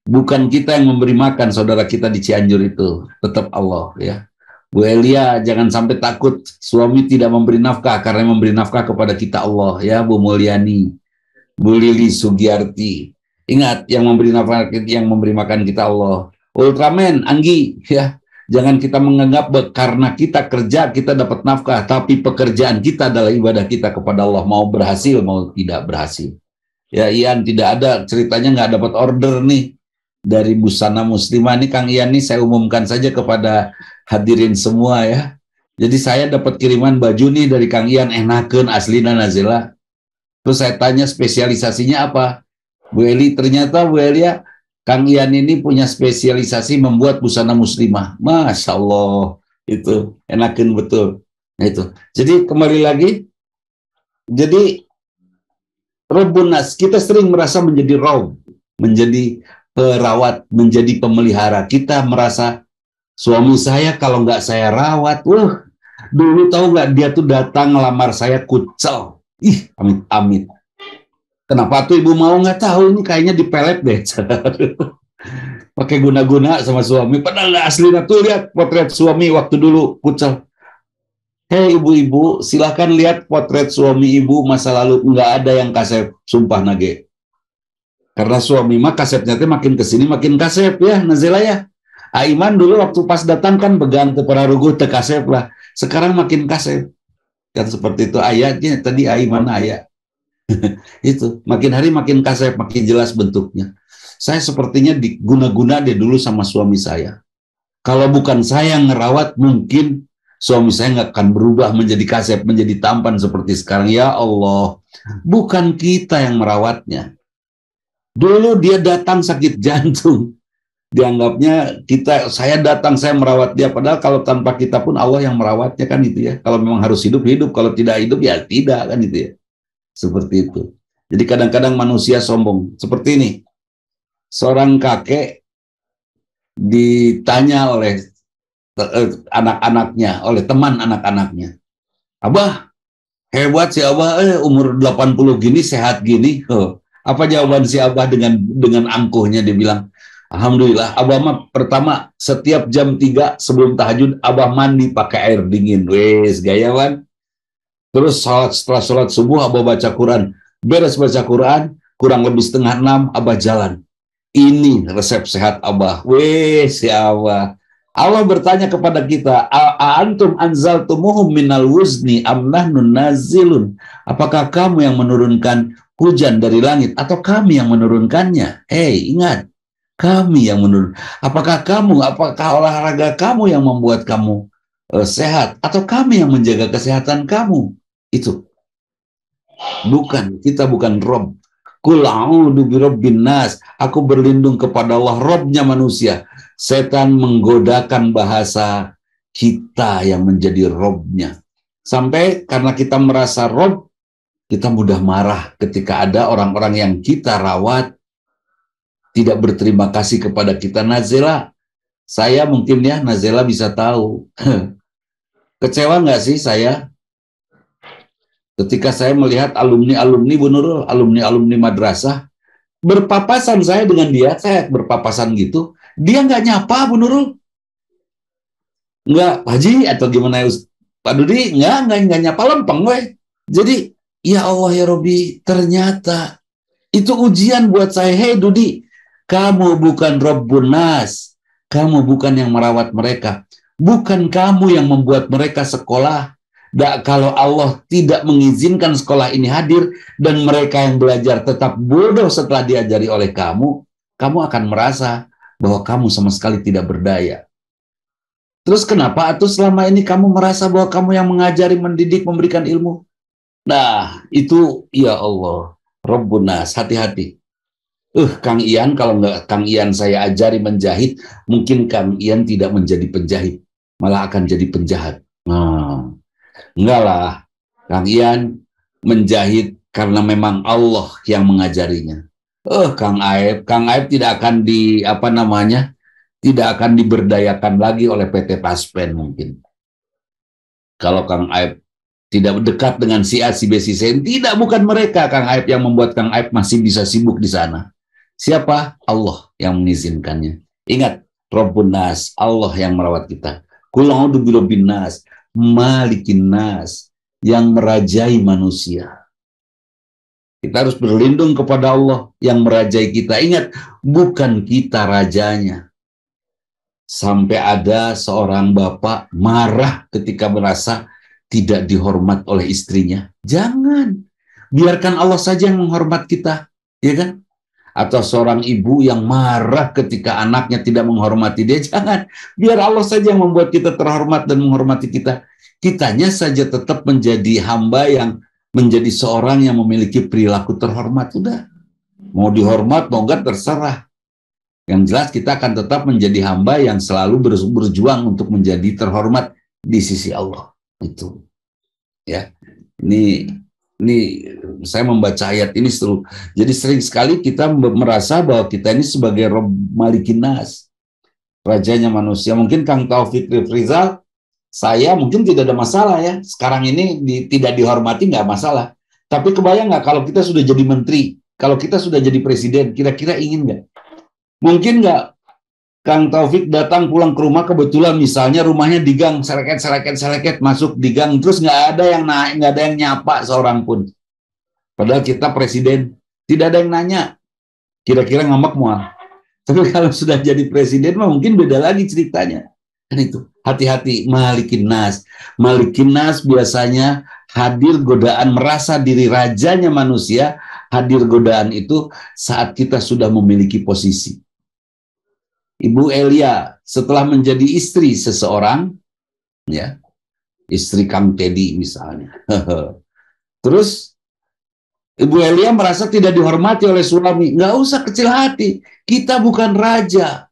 Bukan kita yang memberi makan saudara kita di Cianjur itu. Tetap Allah, ya. Bu Elia, jangan sampai takut suami tidak memberi nafkah, karena memberi nafkah kepada kita Allah, ya. Bu Mulyani, Bu Lili Sugiyarti, ingat, yang memberi nafkah, yang memberi makan kita Allah. Ultraman, Anggi, ya, jangan kita menganggap karena kita kerja kita dapat nafkah, tapi pekerjaan kita adalah ibadah kita kepada Allah, mau berhasil mau tidak berhasil. Ya, Ian, tidak ada ceritanya nggak dapat order nih dari busana muslimah nih, Kang Ian nih, saya umumkan saja kepada hadirin semua ya. Jadi saya dapat kiriman baju nih dari Kang Ian, enakeun aslina Nazila. Terus saya tanya spesialisasinya apa? Bu Eli, ternyata Bu Elia, Kang Ian ini punya spesialisasi membuat busana muslimah. Masya Allah, itu enakeun betul. Nah itu. Jadi kembali lagi, jadi Robbunas, kita sering merasa menjadi Rob, menjadi perawat, menjadi pemelihara. Kita merasa suami saya kalau nggak saya rawat, dulu tahu nggak dia tuh datang ngelamar saya kucel. Ih, amit-amit. Kenapa tuh ibu mau? Nggak tahu, ini kayaknya dipelet deh. Pakai guna-guna sama suami. Padahal nggak aslinya tuh, lihat potret suami waktu dulu kucel. Hei ibu-ibu, silahkan lihat potret suami ibu masa lalu. Nggak ada yang kasep, sumpah nage. Karena suami mah kasepnya tuh makin kesini makin kasep ya, Nazila ya. Aiman dulu waktu pas datang kan begang ke pararuguh te kasep lah. Sekarang makin kasep. Kan seperti itu ayatnya tadi, Aiman ayat. Itu makin hari makin kasep, makin jelas bentuknya. Saya sepertinya diguna-guna deh dulu sama suami saya. Kalau bukan saya yang ngerawat, mungkin suami saya nggak akan berubah menjadi kasep, menjadi tampan seperti sekarang. Ya Allah, bukan kita yang merawatnya. Dulu dia datang sakit jantung, dianggapnya saya datang, saya merawat dia. Padahal kalau tanpa kita pun Allah yang merawatnya kan itu ya. Kalau memang harus hidup, hidup. Kalau tidak hidup, ya tidak kan itu ya. Seperti itu. Jadi kadang-kadang manusia sombong. Seperti ini. Seorang kakek ditanya oleh anak-anaknya, oleh teman anak-anaknya. Abah, hebat si Abah, umur 80 gini, sehat gini. Apa jawaban si Abah dengan angkuhnya? Dia bilang, alhamdulillah, Abah mah pertama setiap jam 3 sebelum tahajud, Abah mandi pakai air dingin. Wes, gayawan. Terus setelah sholat subuh, Abah baca Quran. Beres baca Quran, kurang lebih setengah 6, Abah jalan. Ini resep sehat Abah. Wes, ya Abah. Allah bertanya kepada kita, antum anzaltumuhum minal wuzni am nahnu nazilun? Apakah kamu yang menurunkan hujan dari langit atau kami yang menurunkannya? Hei, ingat, kami yang menurun. Apakah olahraga kamu yang membuat kamu sehat atau kami yang menjaga kesehatan kamu? Itu bukan, kita bukan Rob. Qul a'udzu birabbin nas. Aku berlindung kepada Allah, Robnya manusia. Setan menggodakan bahasa kita yang menjadi Robnya. Sampai karena kita merasa Rob, kita mudah marah ketika ada orang-orang yang kita rawat tidak berterima kasih kepada kita. Nazila, saya mungkin ya, Nazila bisa tahu. Kecewa nggak sih saya? Ketika saya melihat alumni-alumni Bu Nurul, alumni-alumni madrasah, berpapasan saya dengan dia, saya berpapasan gitu, dia nggak nyapa Bu Nurul. Nggak, Pak Haji, atau gimana ya, Pak Dudi, nggak nyapa, lempeng, weh. Jadi, ya Allah ya Robi, ternyata itu ujian buat saya. Hei Dudi, kamu bukan Rabbun Nas, kamu bukan yang merawat mereka, bukan kamu yang membuat mereka sekolah. Kalau Allah tidak mengizinkan sekolah ini hadir dan mereka yang belajar tetap bodoh setelah diajari oleh kamu, kamu akan merasa bahwa kamu sama sekali tidak berdaya. Terus kenapa atuh selama ini kamu merasa bahwa kamu yang mengajari, mendidik, memberikan ilmu? Nah, itu ya Allah, Rabbun Nas, hati-hati. Kang Ian, kalau nggak Kang Ian saya ajari menjahit, mungkin Kang Ian tidak menjadi penjahit, malah akan jadi penjahat. Nah, enggak lah, Kang Ian menjahit karena memang Allah yang mengajarinya. Kang Aib tidak akan tidak akan diberdayakan lagi oleh PT Taspen mungkin. Kalau Kang Aib tidak dekat dengan si A, si B, si C, tidak, bukan mereka Kang Aib yang membuat Kang Aib masih bisa sibuk di sana. Siapa? Allah yang mengizinkannya. Ingat, Rabbun Nas, Allah yang merawat kita. Qul a'udzu birabbin nas, malikin nas, yang merajai manusia. Kita harus berlindung kepada Allah yang merajai kita. Ingat, bukan kita rajanya. Sampai ada seorang bapak marah ketika merasa tidak dihormat oleh istrinya. Jangan. Biarkan Allah saja yang menghormat kita. Ya kan? Atau seorang ibu yang marah ketika anaknya tidak menghormati dia. Jangan. Biar Allah saja yang membuat kita terhormat dan menghormati kita. Kitanya saja tetap menjadi hamba yang menjadi seorang yang memiliki perilaku terhormat. Udah. Mau dihormat, mau enggak, terserah. Yang jelas kita akan tetap menjadi hamba yang selalu berjuang untuk menjadi terhormat di sisi Allah. Itu. Ya. Ini saya membaca ayat ini seru. Jadi sering sekali kita merasa bahwa kita ini sebagai Rabb Malikin Nas, rajanya manusia. Mungkin Kang Taufik Rizal, saya mungkin tidak ada masalah ya. Sekarang ini tidak dihormati nggak masalah. Tapi kebayang nggak kalau kita sudah jadi menteri, kalau kita sudah jadi presiden, kira-kira ingin nggak? Mungkin nggak Kang Taufik datang pulang ke rumah, kebetulan misalnya rumahnya di gang, seleket masuk di gang, terus nggak ada yang naik, nggak ada yang nyapa seorang pun. Padahal kita presiden, tidak ada yang nanya. Kira-kira ngambek mual. Tapi kalau sudah jadi presiden mungkin beda lagi ceritanya. Kan itu, hati-hati, Malikin Nas. Malikin Nas biasanya hadir godaan merasa diri rajanya manusia, hadir godaan itu saat kita sudah memiliki posisi. Ibu Elia setelah menjadi istri seseorang, ya, istri Kang Teddy misalnya. Terus Ibu Elia merasa tidak dihormati oleh suami. Nggak usah kecil hati. Kita bukan raja.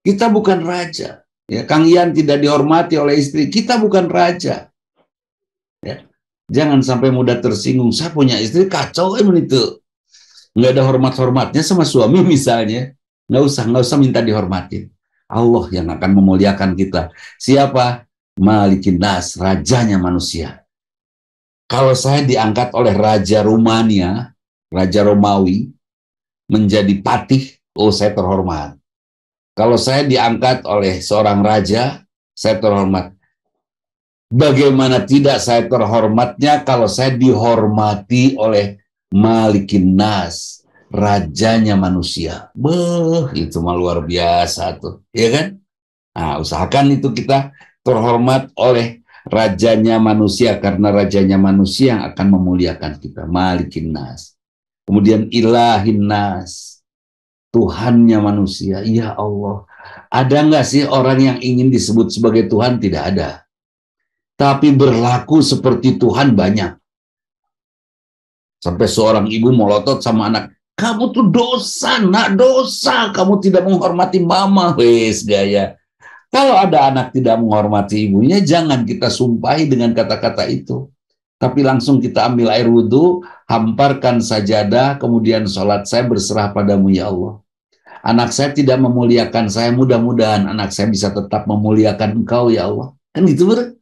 Kita bukan raja. Ya, Kang Ian tidak dihormati oleh istri. Kita bukan raja. Ya. Jangan sampai mudah tersinggung. Saya punya istri kacau itu. Nggak ada hormat-hormatnya sama suami misalnya. Nggak usah minta dihormatin. Allah yang akan memuliakan kita. Siapa? Malikin Nas, rajanya manusia. Kalau saya diangkat oleh Raja Rumania, Raja Romawi, menjadi patih, saya terhormat. Kalau saya diangkat oleh seorang raja, saya terhormat. Bagaimana tidak saya terhormatnya kalau saya dihormati oleh Malikin Nas, rajanya manusia. Itu mah luar biasa tuh, ya kan? Nah, usahakan itu kita terhormat oleh rajanya manusia, karena rajanya manusia yang akan memuliakan kita. Malikin Nas. Kemudian Ilahin Nas, Tuhannya manusia. Ya Allah, ada nggak sih orang yang ingin disebut sebagai Tuhan? Tidak ada. Tapi berlaku seperti Tuhan banyak. Sampai seorang ibu melotot sama anak, kamu tuh dosa, nak, dosa. Kamu tidak menghormati mama. Wes gaya. Kalau ada anak tidak menghormati ibunya, jangan kita sumpahi dengan kata-kata itu. Tapi langsung kita ambil air wudhu, hamparkan sajadah, kemudian sholat, saya berserah padamu ya Allah. Anak saya tidak memuliakan saya, mudah-mudahan anak saya bisa tetap memuliakan Engkau ya Allah. Kan gitu, bro?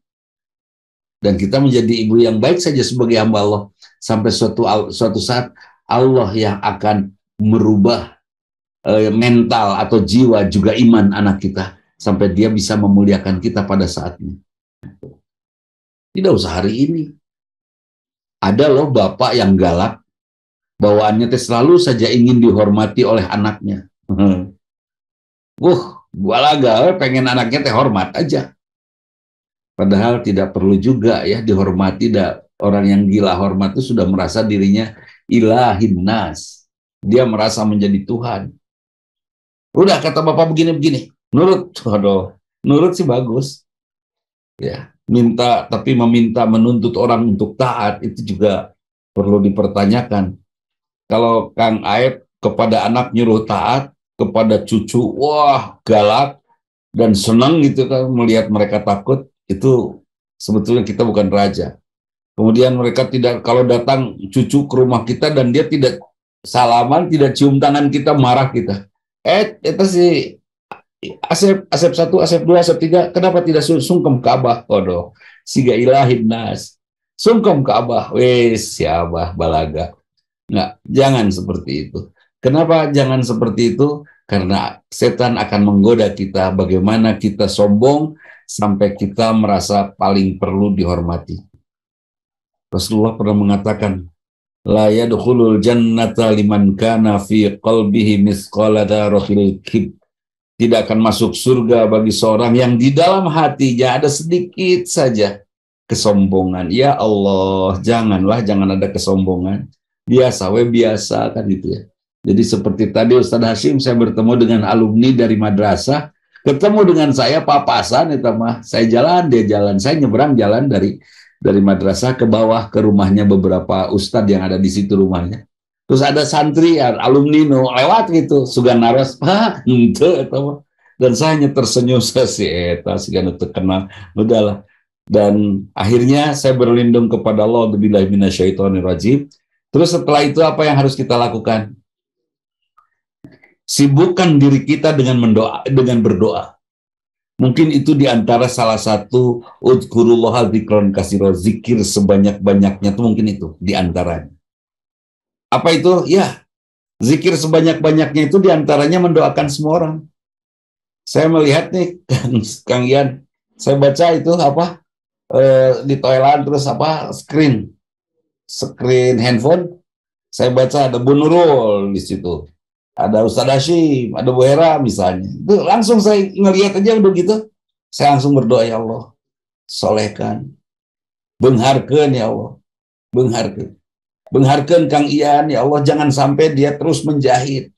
Dan kita menjadi ibu yang baik saja sebagai hamba Allah. Sampai suatu saat Allah yang akan merubah mental atau jiwa juga iman anak kita. Sampai dia bisa memuliakan kita pada saatnya. Tidak usah hari ini. Ada loh bapak yang galak. Bawaannya selalu saja ingin dihormati oleh anaknya. Balaga pengen anaknya hormat aja. Padahal tidak perlu juga ya dihormati. Orang yang gila hormat itu sudah merasa dirinya ilahin nas. Dia merasa menjadi Tuhan. Udah kata bapak begini-begini. Nurut. Nurut sih bagus. Ya, tapi meminta menuntut orang untuk taat itu juga perlu dipertanyakan. Kalau Kang Aep kepada anak nyuruh taat, kepada cucu, wah galak dan senang gitu kan melihat mereka takut, itu sebetulnya kita bukan raja. Kemudian mereka tidak, kalau datang cucu ke rumah kita dan dia tidak salaman, tidak cium tangan kita, marah kita. Itu sih Asep 1, Asep 2, Asep 3, kenapa tidak sungkem ke Abah? Waduh, siga ilahin nas. Sungkem ke Abah, wes ya Abah balaga. Nggak, jangan seperti itu. Kenapa jangan seperti itu? Karena setan akan menggoda kita bagaimana kita sombong sampai kita merasa paling perlu dihormati. Rasulullah pernah mengatakan, la yadkhulul jannata liman kana fi qalbihi misqala dzarratil kibr. Tidak akan masuk surga bagi seorang yang di dalam hatinya ada sedikit saja kesombongan. Ya Allah, jangan ada kesombongan. Biasa kan gitu ya. Jadi seperti tadi Ustadz Hashim, saya bertemu dengan alumni dari madrasah, ketemu dengan saya papasan, itu mah saya jalan, dia jalan, saya nyebrang jalan dari madrasah ke bawah ke rumahnya beberapa ustadz yang ada di situ rumahnya. Terus ada santri alumni lewat gitu, sugan naros, dan saya hanya tersenyum si eta sigana terkenal, udahlah. Dan akhirnya saya berlindung kepada Allah, billahi minasyaitonir rajim. Terus setelah itu apa yang harus kita lakukan? Sibukkan diri kita dengan berdoa. Mungkin itu diantara salah satu udhkurullaha dzikron katsira, zikir sebanyak-banyaknya itu mungkin itu diantaranya. Apa itu? Ya, zikir sebanyak-banyaknya itu diantaranya mendoakan semua orang. Saya melihat nih, Kang Ian, saya baca itu apa di toilet terus apa screen handphone, saya baca ada Bu Nurul di situ, ada Ustadz Hashim, ada Bu Hera misalnya. Itu langsung saya ngelihat aja udah gitu, saya langsung berdoa, ya Allah, solehkan, bengharkeun ya Allah, bengharkeun Kang Ian, ya Allah, jangan sampai dia terus menjahit.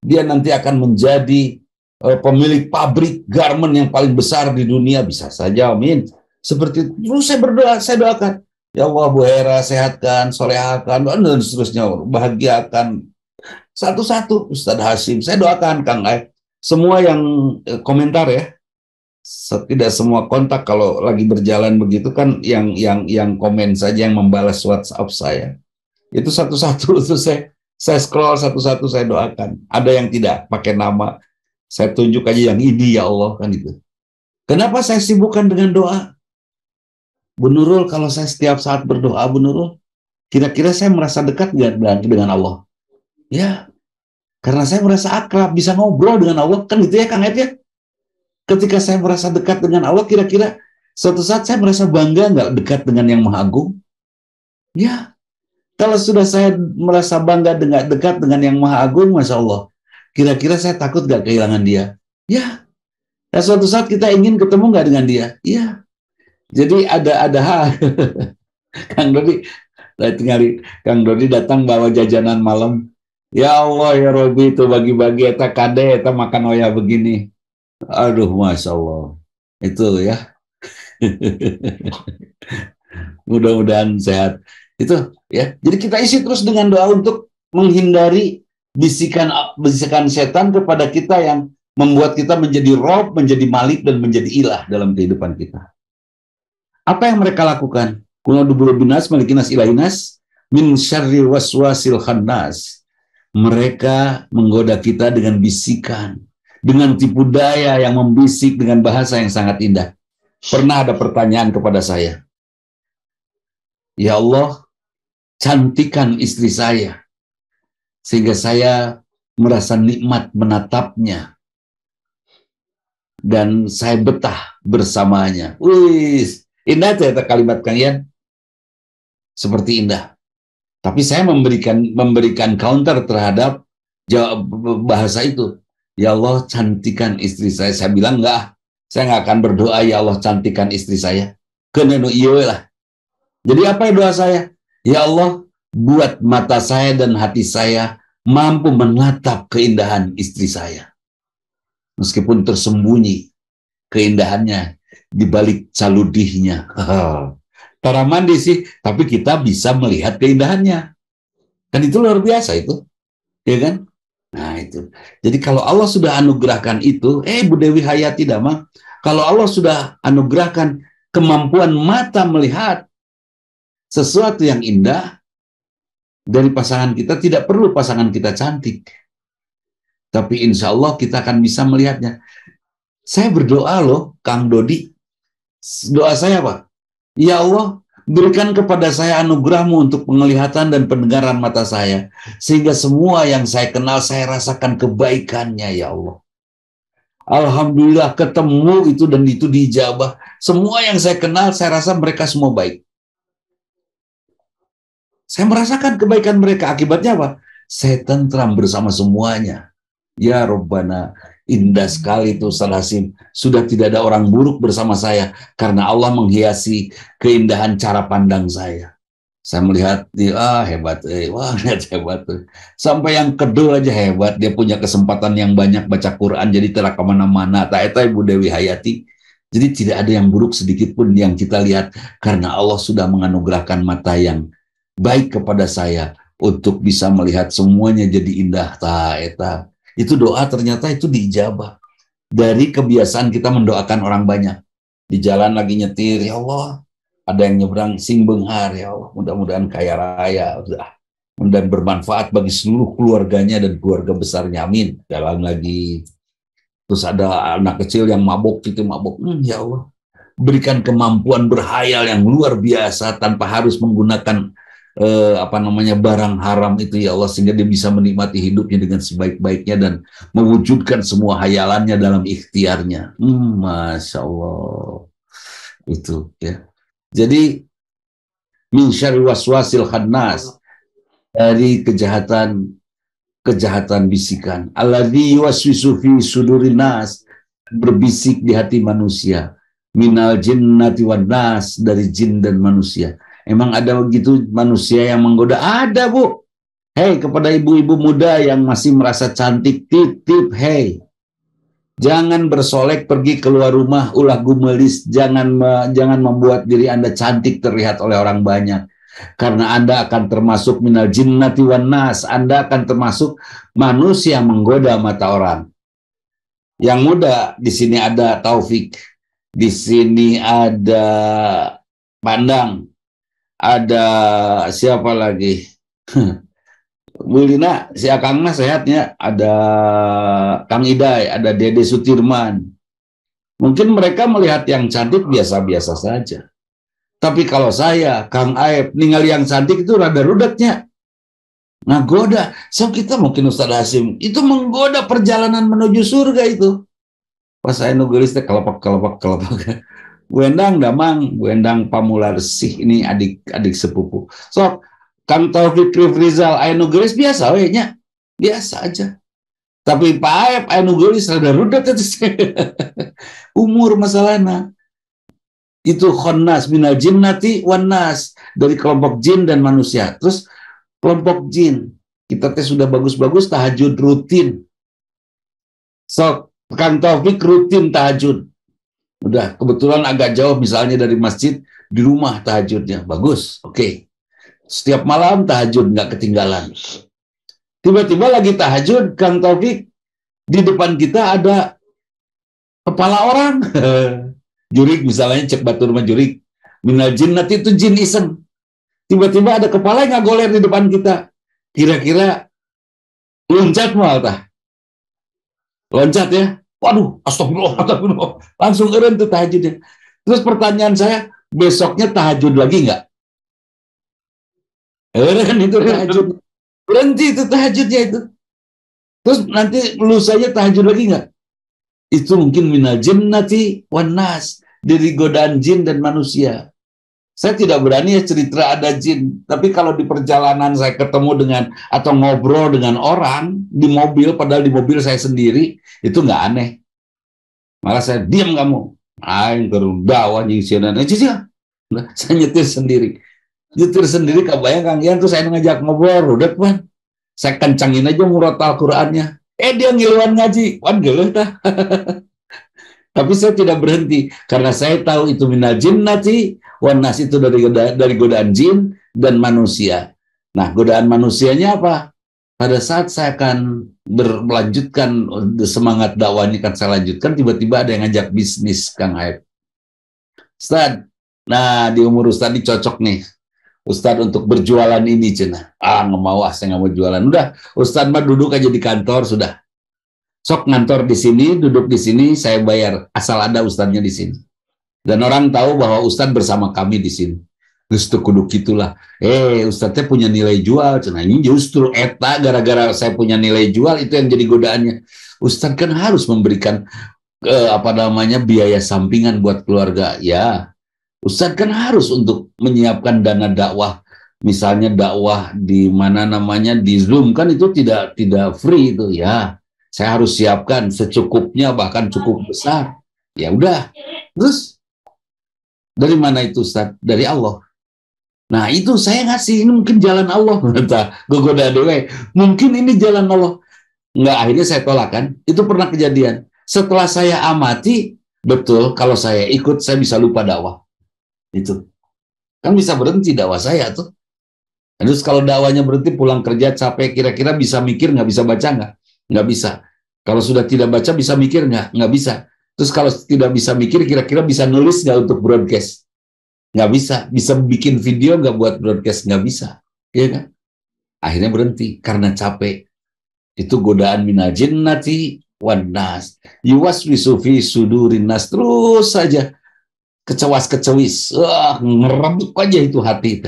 Dia nanti akan menjadi pemilik pabrik garment yang paling besar di dunia, bisa saja, amin. Seperti itu. Terus saya berdoa, saya doakan, ya Allah, Bu Hera sehatkan, solehakan, dan seterusnya, bahagiakan satu-satu. Ustadz Hashim, saya doakan Kang Aep. Semua yang komentar ya, tidak semua kontak kalau lagi berjalan begitu kan, yang komen saja, yang membalas WhatsApp saya. Itu satu-satu itu saya scroll satu-satu, saya doakan. Ada yang tidak pakai nama, saya tunjuk aja yang ini, ya Allah, kan itu. Kenapa saya sibukkan dengan doa? Bu Nurul, kalau saya setiap saat berdoa, Bu Nurul, kira-kira saya merasa dekat dengan Allah? Ya, karena saya merasa akrab, bisa ngobrol dengan Allah, kan gitu ya Kang Ed ya? Ketika saya merasa dekat dengan Allah, kira-kira suatu saat saya merasa bangga nggak dekat dengan yang Maha Agung? Ya, kalau sudah saya merasa bangga dekat dengan yang Maha Agung, Masya Allah, kira-kira saya takut nggak kehilangan dia? Ya. Dan suatu saat kita ingin ketemu nggak dengan dia? Ya. Jadi ada hal. Kang Dodi datang bawa jajanan malam. Ya Allah, ya Robi, itu bagi-bagi, eta kade, eta makan oya begini. Aduh, Masya Allah. Itu ya. Mudah-mudahan sehat. Itu ya. Jadi kita isi terus dengan doa untuk menghindari bisikan setan kepada kita yang membuat kita menjadi rob, menjadi malik, dan menjadi ilah dalam kehidupan kita. Apa yang mereka lakukan? Quludubul binas malikinas ilahinas min syarri waswasil khannas. Mereka menggoda kita dengan bisikan, dengan tipu daya yang membisik dengan bahasa yang sangat indah. Pernah ada pertanyaan kepada saya, Ya Allah, cantikan istri saya, sehingga saya merasa nikmat menatapnya, dan saya betah bersamanya. Wih, indah ternyata kalimat kalian, seperti indah. Tapi saya memberikan counter terhadap jawab bahasa itu. Ya Allah, cantikan istri saya. Saya bilang enggak, saya nggak akan berdoa ya Allah cantikan istri saya. Kenenu iya lah. Jadi apa doa saya? Ya Allah, buat mata saya dan hati saya mampu menatap keindahan istri saya. Meskipun tersembunyi keindahannya di balik caludihnya. Cara mandi sih, tapi kita bisa melihat keindahannya. Kan itu luar biasa itu, ya kan? Nah itu. Jadi kalau Allah sudah anugerahkan itu, Bu Dewi Hayati Damang, kalau Allah sudah anugerahkan kemampuan mata melihat sesuatu yang indah dari pasangan kita, tidak perlu pasangan kita cantik. Tapi insya Allah kita akan bisa melihatnya. Saya berdoa loh, Kang Dodi. Doa saya apa? Ya Allah, berikan kepada saya anugerahmu untuk penglihatan dan pendengaran mata saya. Sehingga semua yang saya kenal, saya rasakan kebaikannya, ya Allah. Alhamdulillah ketemu itu dan itu dijabah. Semua yang saya kenal, saya rasa mereka semua baik. Saya merasakan kebaikan mereka. Akibatnya apa? Saya tentram bersama semuanya. Ya Rabbana, indah sekali itu Ustaz Hasim. Sudah tidak ada orang buruk bersama saya. Karena Allah menghiasi keindahan cara pandang saya. Saya melihat, hebat, wah hebat. Sampai yang kedua aja hebat, dia punya kesempatan yang banyak baca Quran, jadi telah kemana-mana. Tak eta Ibu Dewi Hayati. Jadi tidak ada yang buruk sedikit pun yang kita lihat, karena Allah sudah menganugerahkan mata yang baik kepada saya untuk bisa melihat semuanya jadi indah. Tak eta. Itu doa ternyata itu diijabah. Dari kebiasaan kita mendoakan orang banyak. Di jalan lagi nyetir, ya Allah, ada yang nyebrang sing benghar, ya Allah, mudah-mudahan kaya raya, dan bermanfaat bagi seluruh keluarganya dan keluarga besarnya, amin. Jalan lagi, terus ada anak kecil yang mabuk, ya Allah, berikan kemampuan berhayal yang luar biasa tanpa harus menggunakan barang haram itu, ya Allah, sehingga dia bisa menikmati hidupnya dengan sebaik-baiknya dan mewujudkan semua hayalannya dalam ikhtiarnya. Masya Allah, itu ya. Jadi min syarri waswasil khannas, dari kejahatan bisikan, alladzi yuwaswisu fi sudurin nas, berbisik di hati manusia, minal jinnati wan nas, dari jin dan manusia. Emang ada begitu manusia yang menggoda? Ada, Bu. Hei, kepada ibu-ibu muda yang masih merasa cantik, tip, hei, jangan bersolek pergi keluar rumah, ulah gumelis, jangan membuat diri Anda cantik terlihat oleh orang banyak. Karena Anda akan termasuk minal jinnati wan nas, Anda akan termasuk manusia yang menggoda mata orang. Yang muda, di sini ada Taufik, di sini ada Pandang, ada siapa lagi? Bu Lina, si Akang mah sehatnya, ada Kang Idai, ada Dede Sutirman. Mungkin mereka melihat yang cantik biasa-biasa saja. Tapi kalau saya, Kang Aep, ninggal yang cantik itu rada rudetnya. Nah, goda. So, kita mungkin Ustaz Hasim, itu menggoda perjalanan menuju surga itu. Pas saya nugelis, kelepak. Bu Endang Damang, Bu Endang Pamularsih, ini adik sepupu. So, Kang Taufik Rizal, Ainu Gelis biasa wehnya. Biasa aja. Tapi Pak Aep, Ainu Gelis rada rudet itu. Umur masalahnya. Itu khonnas minal jinnati wan nas, dari kelompok jin dan manusia. Terus kelompok jin, kita sudah bagus-bagus tahajud rutin. So, Kang Taufik rutin tahajud. Udah, kebetulan agak jauh misalnya dari masjid, di rumah tahajudnya. Bagus, oke. Setiap malam tahajud, nggak ketinggalan. Tiba-tiba lagi tahajud, Kang Taufik, di depan kita ada kepala orang. Jurik misalnya, cek batur mah jurik. Minal jinnati itu jin iseng. Tiba-tiba ada kepala yang ngagoler di depan kita. Kira-kira loncat mal tah. Loncat ya. Waduh, astagfirullah. Langsung keren tuh tahajudnya. Terus pertanyaan saya, besoknya tahajud lagi nggak? Kan itu tahajud. Berhenti itu tahajudnya itu. Terus nanti lusanya tahajud lagi nggak? Itu mungkin minal jinnati wan nas, dari godaan jin dan manusia. Saya tidak berani ya cerita ada jin, tapi kalau di perjalanan saya ketemu dengan atau ngobrol dengan orang di mobil, padahal di mobil saya sendiri, itu nggak aneh. Malah saya diam kamu. Aing kerudawan yang sianan aja. Saya nyetir sendiri. Nyetir sendiri kebayang Kang Ian, terus saya ngajak ngobrol, udah kan. Saya kencangin aja murat Al-Qur'annya. Dia ngiluan ngaji. Wan geuleuh tah. Tapi saya tidak berhenti karena saya tahu itu minal jinnati wan nas, itu dari godaan jin dan manusia. Nah, godaan manusianya apa? Pada saat saya akan melanjutkan semangat dakwahnya, kan saya lanjutkan, tiba-tiba ada yang ngajak bisnis, Kang Aib. Ustaz, nah di umur Ustaz ini cocok nih. Ustaz untuk berjualan ini, cina. Nggak mau, saya nggak mau jualan. Udah, Ustaz mah duduk aja di kantor, sudah. Sok ngantor di sini, duduk di sini, saya bayar asal ada ustadznya di sini. Dan orang tahu bahwa ustadz bersama kami di sini. Justru kudu gitulah. Ustadznya punya nilai jual. Nah, ini justru eta gara-gara saya punya nilai jual itu yang jadi godaannya. Ustadz kan harus memberikan biaya sampingan buat keluarga. Ya, ustadz kan harus untuk menyiapkan dana dakwah. Misalnya dakwah di mana namanya di Zoom kan itu tidak free itu ya. Saya harus siapkan secukupnya, bahkan cukup besar. Ya udah. Terus dari mana itu Ustaz? Dari Allah. Nah itu saya ngasih, ini mungkin jalan Allah. Gogoda dewe. Mungkin ini jalan Allah. Enggak, akhirnya saya tolak kan. Itu pernah kejadian. Setelah saya amati, betul kalau saya ikut saya bisa lupa dakwah. Itu. Kan bisa berhenti dakwah saya tuh. Terus kalau dakwahnya berhenti, pulang kerja capek, kira-kira bisa mikir nggak, bisa baca nggak? Nggak bisa. Kalau sudah tidak baca, bisa mikir nggak? Nggak bisa. Terus kalau tidak bisa mikir, kira-kira bisa nulis nggak untuk broadcast? Nggak bisa. Bisa bikin video nggak buat broadcast? Nggak bisa. Iya kan? Akhirnya berhenti karena capek. Itu godaan minal jinnati wan nas. Yuwaswisu fi sudurin nas. Terus saja kecewas-kecewis. Ngerebuk aja itu hati.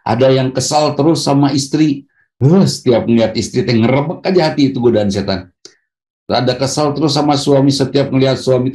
Ada yang kesal terus sama istri. Setiap melihat istri, ngerebek aja hati, itu godaan setan. Ada kesal terus sama suami, setiap melihat suami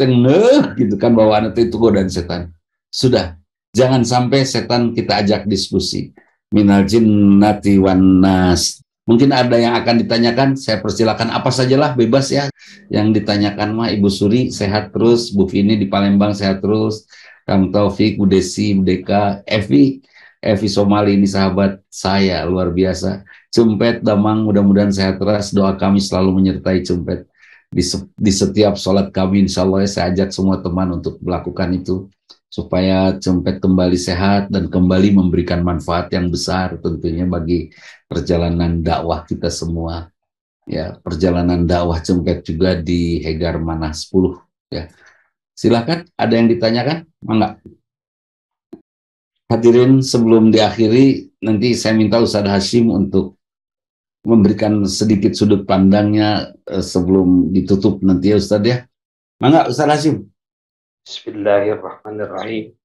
gitu kan, bawaan itu godaan setan. Sudah, jangan sampai setan kita ajak diskusi. Minal jinnati wan nas. Mungkin ada yang akan ditanyakan, saya persilakan apa sajalah, bebas ya. Yang ditanyakan mah Ibu Suri sehat terus, Bu Vini di Palembang sehat terus, Kang Taufik, Bu Desi, Bu Deka, Evi Somali ini sahabat saya luar biasa. Cumpet Damang, mudah-mudahan sehat terus. Doa kami selalu menyertai Cumpet di setiap sholat kami. Insya Allah saya ajak semua teman untuk melakukan itu supaya Cumpet kembali sehat dan kembali memberikan manfaat yang besar tentunya bagi perjalanan dakwah kita semua. Ya, perjalanan dakwah Cumpet juga di Hegar Manah 10 ya. Silakan, ada yang ditanyakan? Mangga. Hadirin, sebelum diakhiri, nanti saya minta Ustadz Hashim untuk memberikan sedikit sudut pandangnya sebelum ditutup nanti ya Ustadz ya. Mangga Ustadz Hashim. Bismillahirrahmanirrahim.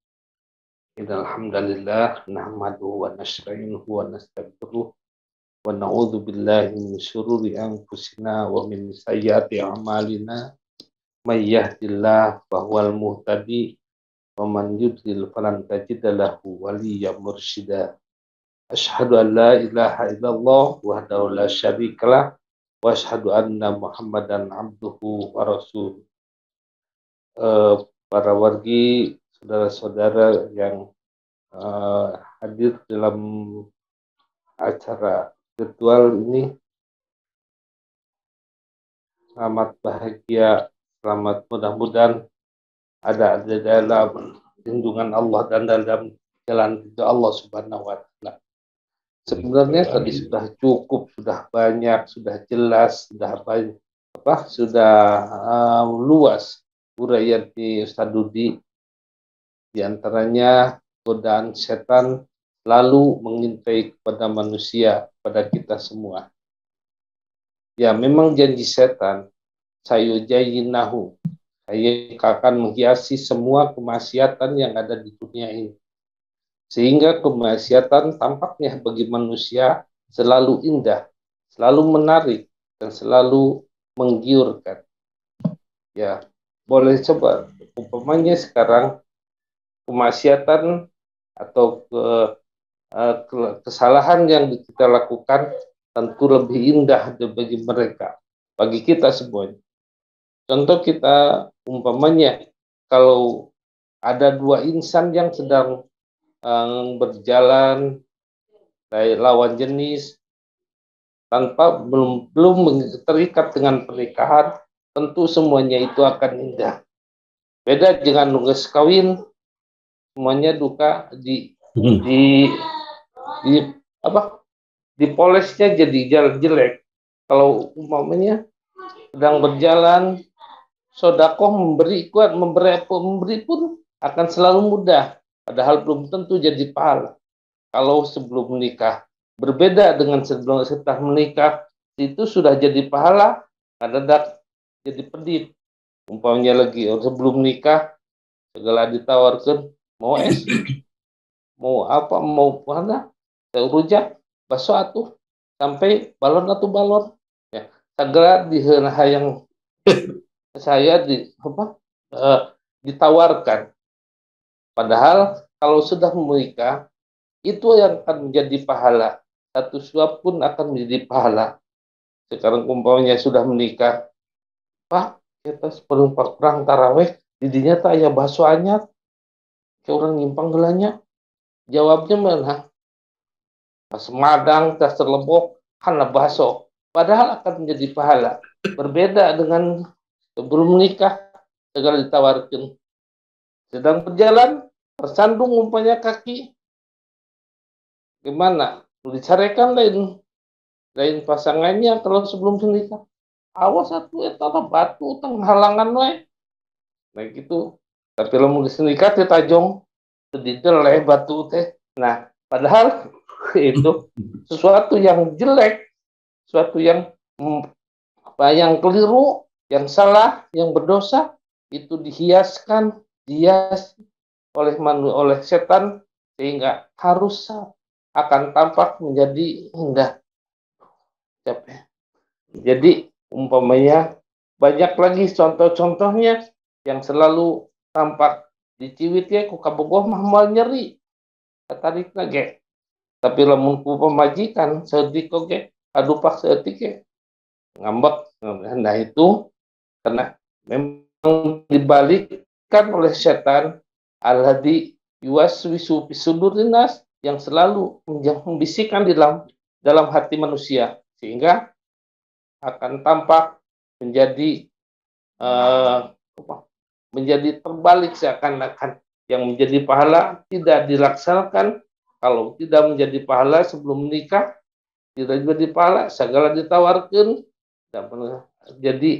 Innalhamdalillah nahmaduhu wa nasta'inuhu wa nastaghfiruh wa na'udzu billahi min syururi anfusina wa min sayyiati a'malina. May yahdihillahu fahuwal muhtadi wa man yudlil falan tajida lahu waliyyan mursyida. Asyhadu an la ilaha illallah wahdahu la syarikalah wa asyhadu anna Muhammadan abduhu wa rasuluh. Para wargi, saudara-saudara yang hadir dalam acara virtual ini, selamat bahagia, selamat mudah-mudahan ada dalam lindungan Allah dan dalam jalan Allah Subhanahu wa Ta'ala. Sebenarnya tadi sudah cukup, sudah banyak, sudah jelas, sudah banyak, sudah luas uraian di Ustaz Dudi. Di antaranya godaan setan lalu mengintai kepada manusia, pada kita semua. Ya, memang janji setan, sayujayyinahu, saya akan menghiasi semua kemaksiatan yang ada di dunia ini. Sehingga kemaksiatan tampaknya bagi manusia selalu indah, selalu menarik, dan selalu menggiurkan. Ya, boleh coba umpamanya sekarang kemaksiatan atau kesalahan yang kita lakukan tentu lebih indah bagi mereka, bagi kita semuanya. Contoh kita umpamanya kalau ada dua insan yang sedang berjalan dari lawan jenis tanpa belum terikat dengan pernikahan, tentu semuanya itu akan indah. Beda dengan nunggu kawin, semuanya duka di apa? Dipolesnya jadi jelek. Kalau umpamanya sedang berjalan, sodakoh memberi pun akan selalu mudah, padahal belum tentu jadi pahala. Kalau sebelum menikah berbeda dengan setelah menikah, itu sudah jadi pahala, kadang jadi pedih. Umpamanya lagi sebelum nikah segala ditawarkan, mau es, mau apa, mau mana, rujak, bakso atuh, sampai balon atau balon, ya segala yang saya ditawarkan. Padahal kalau sudah menikah itu yang akan menjadi pahala. Satu suap pun akan menjadi pahala. Sekarang umpamanya sudah menikah, Pak, kita sebelum perang taraweh, didinya tak ya bakso anyar, ke orang nyimpang gelanya. Jawabnya mana? Pas madang, tas terlebok, karena bakso. Padahal akan menjadi pahala. Berbeda dengan sebelum menikah, segala ditawarkan. Sedang berjalan, tersandung umpamanya kaki, gimana? Dicarikan lain pasangannya kalau sebelum menikah. Awas satu eta batu teng halangan we. Nah gitu. Tapi lamun geus nikah teh tajong dideleh batu teh. Nah, padahal itu sesuatu yang jelek, sesuatu yang yang keliru, yang salah, yang berdosa itu dihias oleh setan sehingga harus akan tampak menjadi indah. Jadi umpamanya banyak lagi contoh-contohnya yang selalu tampak di ciwit ya ku kabogoh mah moal nyeri katarik ge. Tapi lamun ku pemajikan seeutik oge adupak seeutik ge ngambek. Nah itu karena memang dibalikkan oleh setan alladzi yuwaswisu fi sudurin nas yang selalu membisikkan di dalam hati manusia sehingga akan tampak menjadi menjadi terbalik seakan-akan yang menjadi pahala tidak dilaksanakan. Kalau tidak menjadi pahala sebelum menikah, tidak menjadi pahala segala ditawarkan, tidak pernah jadi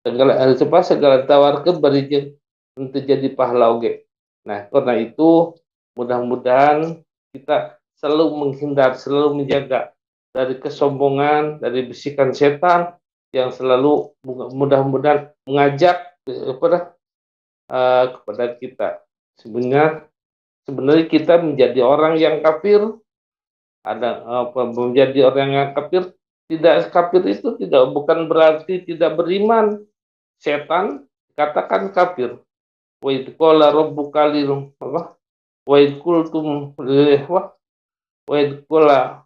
segala ditawarkan beri untuk jadi pahala oge. Nah karena itu mudah-mudahan kita selalu menghindar, selalu menjaga dari kesombongan, dari bisikan setan yang selalu mudah-mudahan mengajak kepada kita. Sebenarnya kita menjadi orang yang kafir, menjadi orang yang kafir, tidak kafir itu bukan berarti tidak beriman. Setan katakan kafir. Wa idh qala rabbuka lil wa idh qultum wa idh qala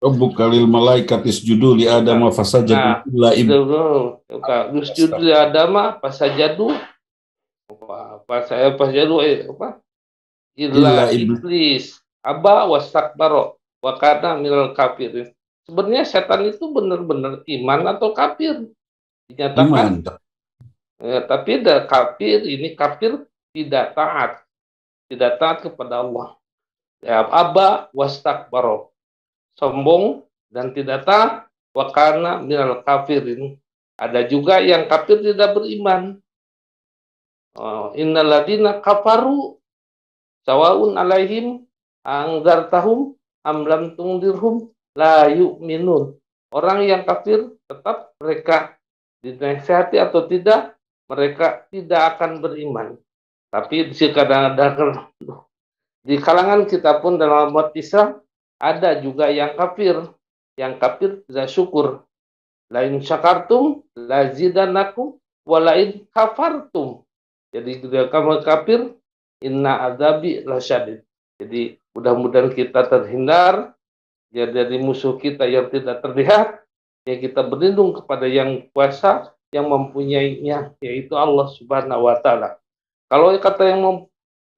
Rabbuka lil malaikati isjudu li Adam fasajadu illa isjudu li Adam fasajadu illa iblis aba wastakbara wa kana minal kafirin. Sebenarnya setan itu benar-benar iman atau kafir dinyatakan. Tapi kafir ini kafir tidak taat kepada Allah. Ya, aba wastakbara, sombong dan tidak taat, wa kana minal kafirin. Ada juga yang kafir tidak beriman. Innal ladina kafaru sawaun alaihim anggartahum am lam tungdirhum la yu'minun. Orang yang kafir tetap mereka dinasihati atau tidak, mereka tidak akan beriman. Tapi di kalangan kita pun dalam umat Islam ada juga yang kafir. Yang kafir tidak syukur. Lain syakartum, lazidanakum, walain kafartum. Jadi ketika kamu kafir, inna adzabi lasyadid. Jadi mudah-mudahan kita terhindar ya dari musuh kita yang tidak terlihat. Ya kita berlindung kepada yang kuasa, yang mempunyainya, yaitu Allah Subhanahu wa Ta'ala. Kalau kata yang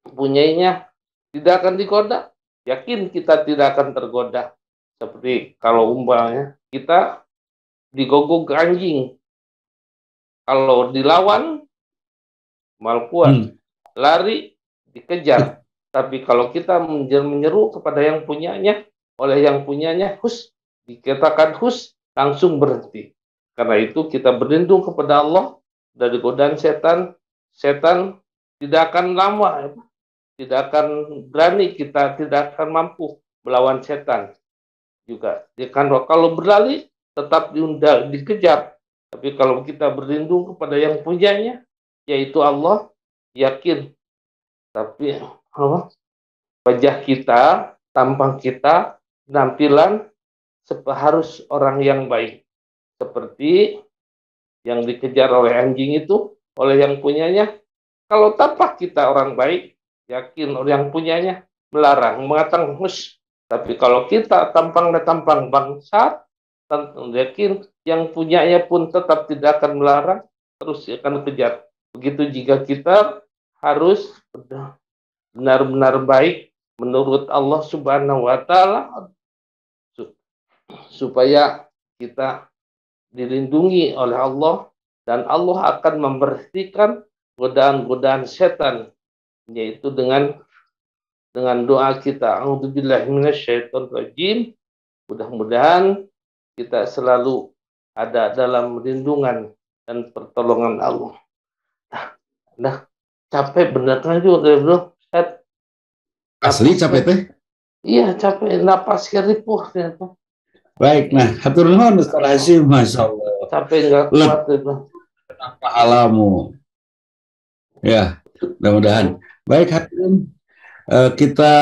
mempunyainya tidak akan digoda, yakin kita tidak akan tergoda. Seperti kalau umpamanya kita digogok anjing, kalau dilawan mal kuat, lari dikejar. Tapi kalau kita menyeru kepada yang punyanya, oleh yang punyanya dikatakan langsung berhenti. Karena itu kita berlindung kepada Allah dari godaan setan. Setan tidak akan lama, tidak akan berani, kita tidak akan mampu melawan setan juga. Dia kan kalau berlari tetap dikejar. Tapi kalau kita berlindung kepada yang punyanya, yaitu Allah, yakin. Tapi wajah kita, tampang kita, penampilan harus orang yang baik. Seperti yang dikejar oleh anjing itu, oleh yang punyanya. Kalau tampak kita orang baik, yakin orang yang punyanya melarang, mengatakan Tapi kalau kita tampang bangsat, yakin yang punyanya pun tetap tidak akan melarang, terus akan kejar. Begitu jika kita harus benar-benar baik menurut Allah Subhanahu wa Ta'ala, supaya kita dilindungi oleh Allah, dan Allah akan membersihkan godaan-godaan setan, yaitu dengan doa kita. A'udzubillahi minasyaitonirrajim. Mudah-mudahan kita selalu ada dalam lindungan dan pertolongan Allah. Nah, capek bener kan juga, bro. Asli capek teh? Iya, capek. Napasnya ripuh ternyata. Baik, nah, hatur nuhun Ustaz Hasyim, Masya Allah. Capek nggak kuat itu. Pahlamu. Ya, mudah-mudahan. Baik, hadirin. Kita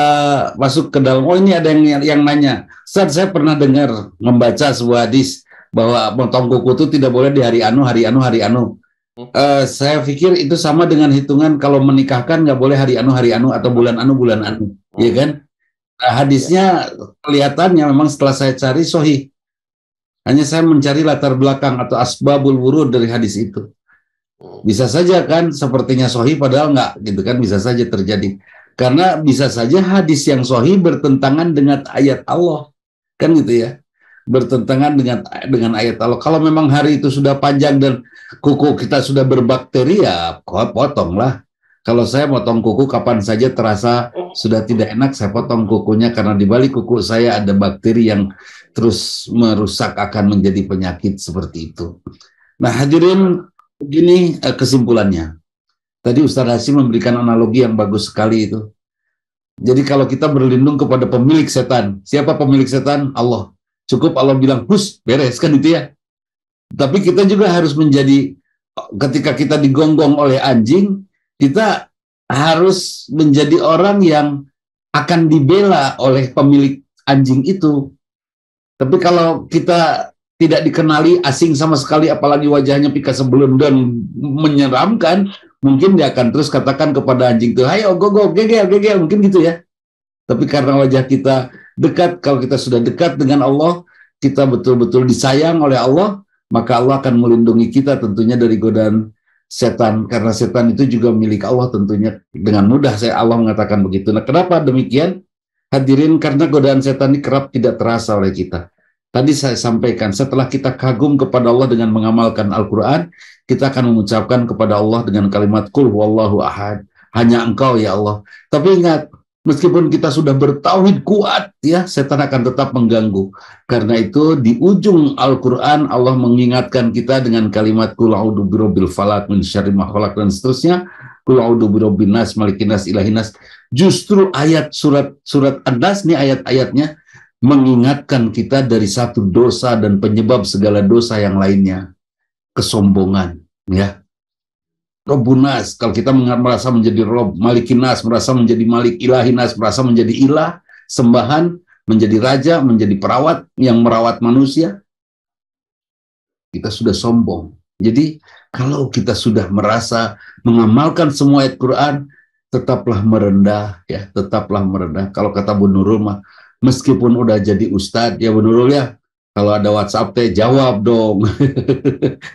masuk ke dalam. Oh, ini ada yang nanya. Ustaz, saya pernah dengar membaca sebuah hadis bahwa motong kuku itu tidak boleh di hari anu. Saya pikir itu sama dengan hitungan kalau menikahkan nggak boleh hari anu atau bulan anu, ya kan? Hadisnya kelihatannya memang setelah saya cari sahih. Hanya saya mencari latar belakang atau asbabul wurud dari hadis itu. Bisa saja kan sepertinya sahih padahal nggak, gitu kan, bisa saja terjadi. Karena bisa saja hadis yang sahih bertentangan dengan ayat Allah, kan gitu ya. Bertentangan dengan ayat Allah. Kalau memang hari itu sudah panjang dan kuku kita sudah berbakteri, ya potonglah. Kalau saya potong kuku kapan saja terasa sudah tidak enak, saya potong kukunya karena di balik kuku saya ada bakteri yang terus merusak, akan menjadi penyakit seperti itu. Nah, hadirin, begini kesimpulannya. Tadi Ustaz Hasyim memberikan analogi yang bagus sekali itu. Jadi kalau kita berlindung kepada pemilik setan, siapa pemilik setan? Allah. Cukup Allah bilang, beres, kan itu ya. Tapi kita juga harus menjadi, ketika kita digonggong oleh anjing, kita harus menjadi orang yang akan dibela oleh pemilik anjing itu. Tapi kalau kita tidak dikenali, asing sama sekali, apalagi wajahnya pika sebelum dan menyeramkan, mungkin dia akan terus katakan kepada anjing itu, "Hayo, go, gegel," mungkin gitu ya. Tapi karena wajah kita dekat, kalau kita sudah dekat dengan Allah, kita betul-betul disayang oleh Allah, maka Allah akan melindungi kita tentunya dari godaan setan, karena setan itu juga milik Allah tentunya. Dengan mudah Allah mengatakan begitu. Nah, kenapa demikian? Hadirin, karena godaan setan ini kerap tidak terasa oleh kita. Tadi saya sampaikan, setelah kita kagum kepada Allah dengan mengamalkan Al-Quran, kita akan mengucapkan kepada Allah dengan kalimat Qul huwallahu ahad, hanya Engkau ya Allah. Tapi ingat, meskipun kita sudah bertauhid kuat, ya, setan akan tetap mengganggu. Karena itu di ujung Al-Quran Allah mengingatkan kita dengan kalimat Qul a'udzu birabbil falaq min syarri ma khalaq dan seterusnya. Qul a'udzu birabbin nas malikin nas ilahin nas. Justru ayat surat An-Nas nih, ayat-ayatnya mengingatkan kita dari satu dosa dan penyebab segala dosa yang lainnya, kesombongan, ya. Robbunas, kalau kita merasa menjadi Rob, Malikinas, merasa menjadi Malik, Ilahinas, merasa menjadi ilah, sembahan, menjadi raja, menjadi perawat yang merawat manusia, kita sudah sombong. Jadi kalau kita sudah merasa mengamalkan semua ayat Quran, tetaplah merendah, ya, tetaplah merendah. Kalau kata Bu Nurul mah, meskipun udah jadi ustadz, ya Bu Nurul ya, kalau ada WhatsApp teh jawab dong.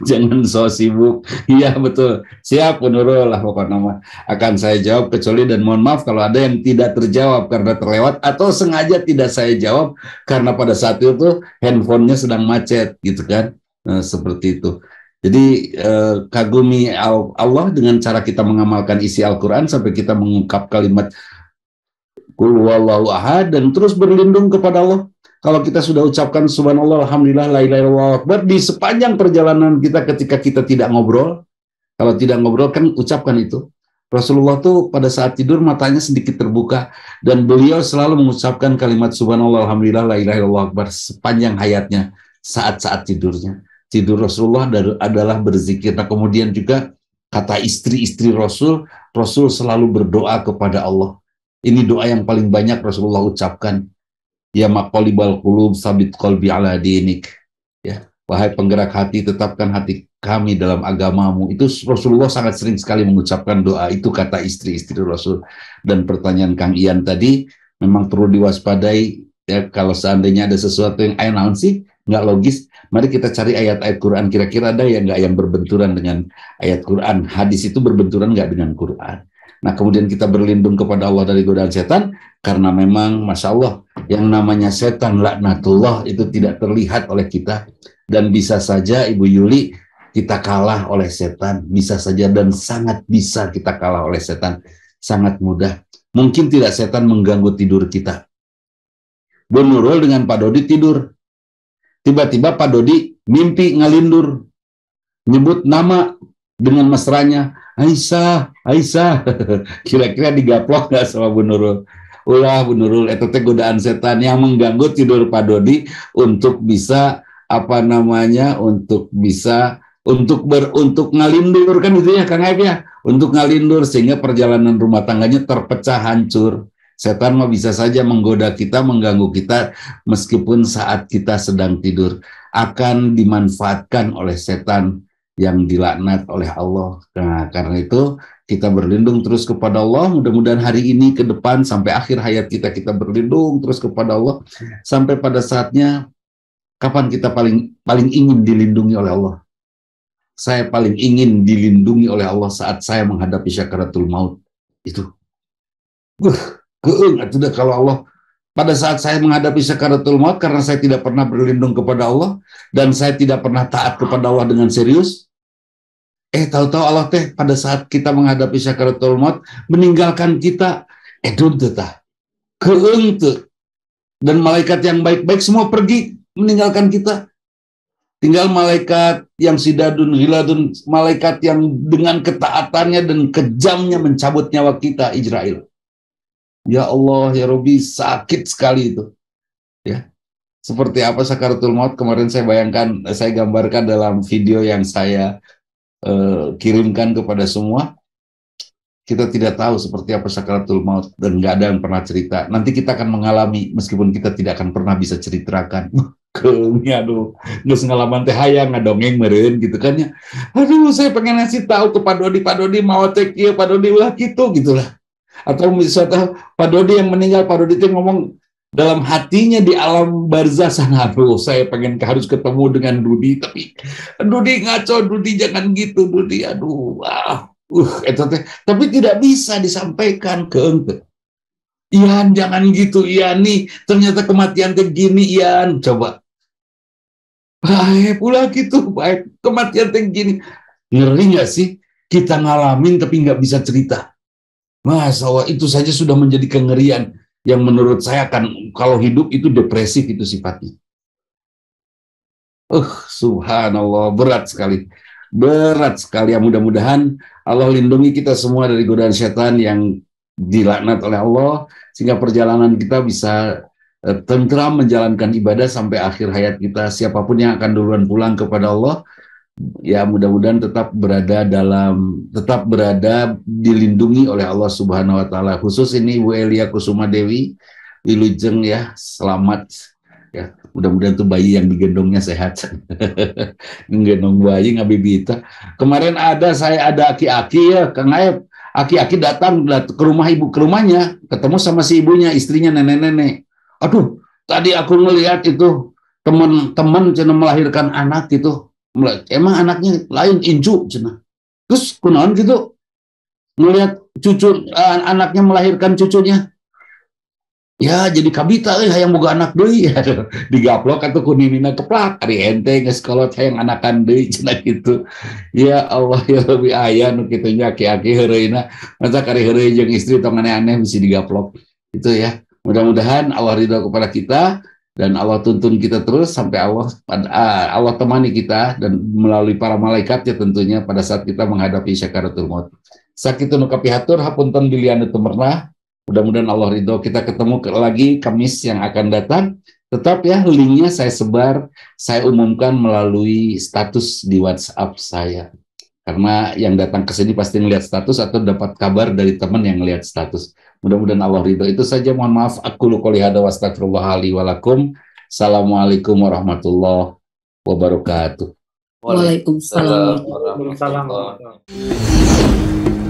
Jangan so sibuk. Iya betul. Siap Bu Nurul lah pokoknya mah. Akan saya jawab kecuali dan mohon maaf kalau ada yang tidak terjawab karena terlewat atau sengaja tidak saya jawab karena pada saat itu handphonenya sedang macet gitu kan. Nah, seperti itu. Jadi kagumi Allah dengan cara kita mengamalkan isi Al-Quran sampai kita mengungkap kalimat Qul huwallahu ahad dan terus berlindung kepada Allah. Kalau kita sudah ucapkan subhanallah, alhamdulillah, la ilaha illallah akbar di sepanjang perjalanan kita ketika kita tidak ngobrol, kalau tidak ngobrol kan ucapkan itu. Rasulullah tuh pada saat tidur matanya sedikit terbuka dan beliau selalu mengucapkan kalimat subhanallah, alhamdulillah, la ilaha illallah akbar sepanjang hayatnya saat-saat tidurnya. Tidur Rasulullah adalah berzikir. Nah, kemudian juga kata istri-istri Rasul, Rasul selalu berdoa kepada Allah. Ini doa yang paling banyak Rasulullah ucapkan. Ya maqalibal qulub sabit qalbi ala dinik. Ya, wahai penggerak hati, tetapkan hati kami dalam agamamu. Itu Rasulullah sangat sering sekali mengucapkan doa. Itu kata istri-istri Rasul. Dan pertanyaan Kang Ian tadi memang perlu diwaspadai. Ya, kalau seandainya ada sesuatu yang naon sih nggak logis, mari kita cari ayat-ayat Quran. Kira-kira ada yang nggak yang berbenturan dengan ayat Quran. Hadis itu berbenturan nggak dengan Quran. Nah, kemudian kita berlindung kepada Allah dari godaan setan, karena memang, Masya Allah, yang namanya setan, laknatullah, itu tidak terlihat oleh kita. Dan bisa saja, Ibu Yuli, kita kalah oleh setan. Bisa saja dan sangat bisa kita kalah oleh setan. Sangat mudah. Mungkin tidak setan mengganggu tidur kita. Bu Nurul dengan Pak Dodi tidur. Tiba-tiba Pak Dodi mimpi ngalindur. Nyebut nama dengan mesranya, Aisyah, Aisyah. Kira-kira digaplok nggak sama Bu Nurul? Ulah Bu Nurul, itu teh godaan setan yang mengganggu tidur Pak Dodi untuk bisa apa namanya, untuk bisa untuk ngalindur kan gitu ya Kang Aib ya, untuk ngalindur sehingga perjalanan rumah tangganya terpecah hancur. Setan mah bisa saja menggoda kita, mengganggu kita meskipun saat kita sedang tidur, akan dimanfaatkan oleh setan yang dilaknat oleh Allah. Nah, karena itu kita berlindung terus kepada Allah. Mudah-mudahan hari ini ke depan sampai akhir hayat kita berlindung terus kepada Allah sampai pada saatnya kapan kita paling ingin dilindungi oleh Allah. Saya paling ingin dilindungi oleh Allah saat saya menghadapi syakaratul maut. Itu. Itu kalau Allah pada saat saya menghadapi sakaratul maut karena saya tidak pernah berlindung kepada Allah dan saya tidak pernah taat kepada Allah dengan serius. Tahu-tahu Allah teh pada saat kita menghadapi sakaratul maut meninggalkan kita. Dan malaikat yang baik-baik semua pergi meninggalkan kita. Tinggal malaikat yang sidadun, hiladun, malaikat yang dengan ketaatannya dan kejamnya mencabut nyawa kita, Israel. Ya Allah, ya Robi, sakit sekali itu. Ya. Seperti apa sakaratul maut kemarin saya bayangkan, saya gambarkan dalam video yang saya kirimkan kepada semua. Kita tidak tahu seperti apa sakaratul maut dan nggak ada yang pernah cerita. Nanti kita akan mengalami meskipun kita tidak akan pernah bisa ceritakan. Aduh, nggak pengalaman teh hayang ngadongeng meureun gitu kan ya. Aduh, saya pengen ngasih tahu ke Pak Dodi mau cek ya Pak Dodi ulah gitu lah. Atau misalnya Pak Dodi yang meninggal, Pak Dodi itu ngomong dalam hatinya di alam barzah sana, aduh saya pengen harus ketemu dengan Dudi, tapi Dudi ngaco, Dudi jangan gitu, Dudi, aduh, tapi tidak bisa disampaikan ke ente. Ian jangan gitu, Ian nih ternyata kematian teh gini, Ian coba. Baik pula gitu, baik kematian teh gini, ngeri nggak sih kita ngalamin tapi nggak bisa cerita. Masya Allah, itu saja sudah menjadi kengerian yang menurut saya akan, kalau hidup itu depresif itu sifatnya. Subhanallah, berat sekali. Berat sekali. Ya, mudah-mudahan Allah lindungi kita semua dari godaan setan yang dilaknat oleh Allah, sehingga perjalanan kita bisa tentram menjalankan ibadah sampai akhir hayat kita. Siapapun yang akan duluan pulang kepada Allah, ya mudah-mudahan tetap berada dilindungi oleh Allah Subhanahu wa taala. Khusus ini Ibu Elia Kusuma Dewi Wilujeng ya, selamat ya. Mudah-mudahan tuh bayi yang digendongnya sehat. Nggendong bayi ngabibita. Kemarin saya ada aki-aki ya, Kang Aep. Aki-aki datang ke rumah ibu, ke rumahnya, ketemu sama si ibunya, istrinya nenek-nenek. Aduh, tadi aku ngelihat itu teman-teman cina melahirkan anak gitu. Emang anaknya lain incu cina. Terus kunaon gitu ngelihat anaknya melahirkan cucunya. Ya jadi kabita hayang boga anak deui digaplok atuh ku ninina keplak ari ente geus kolot hayang anakan deui cenah kitu. Ya Allah ya lebih aya nu kitu nya aki-aki heureuna masa kari heureuy jeung istri tong aneh-aneh mesti digaplok. Itu ya. Mudah-mudahan Allah ridho kepada kita dan Allah tuntun kita terus sampai Allah temani kita dan melalui para malaikatnya tentunya pada saat kita menghadapi syakaratul maut. Sakitu nu kapihatur hapunten bilian tumerna. Mudah-mudahan Allah ridho. Kita ketemu lagi Kamis yang akan datang. Tetap ya, linknya saya sebar, saya umumkan melalui status di WhatsApp saya. Karena yang datang ke sini pasti ngelihat status atau dapat kabar dari teman yang ngelihat status. Mudah-mudahan Allah ridho. Itu saja, mohon maaf. Aku qouli hadza wa astaghfirullah li wa lakum. Assalamualaikum warahmatullahi wabarakatuh. Waalaikumsalam. Waalaikumsalam warahmatullahi wabarakatuh.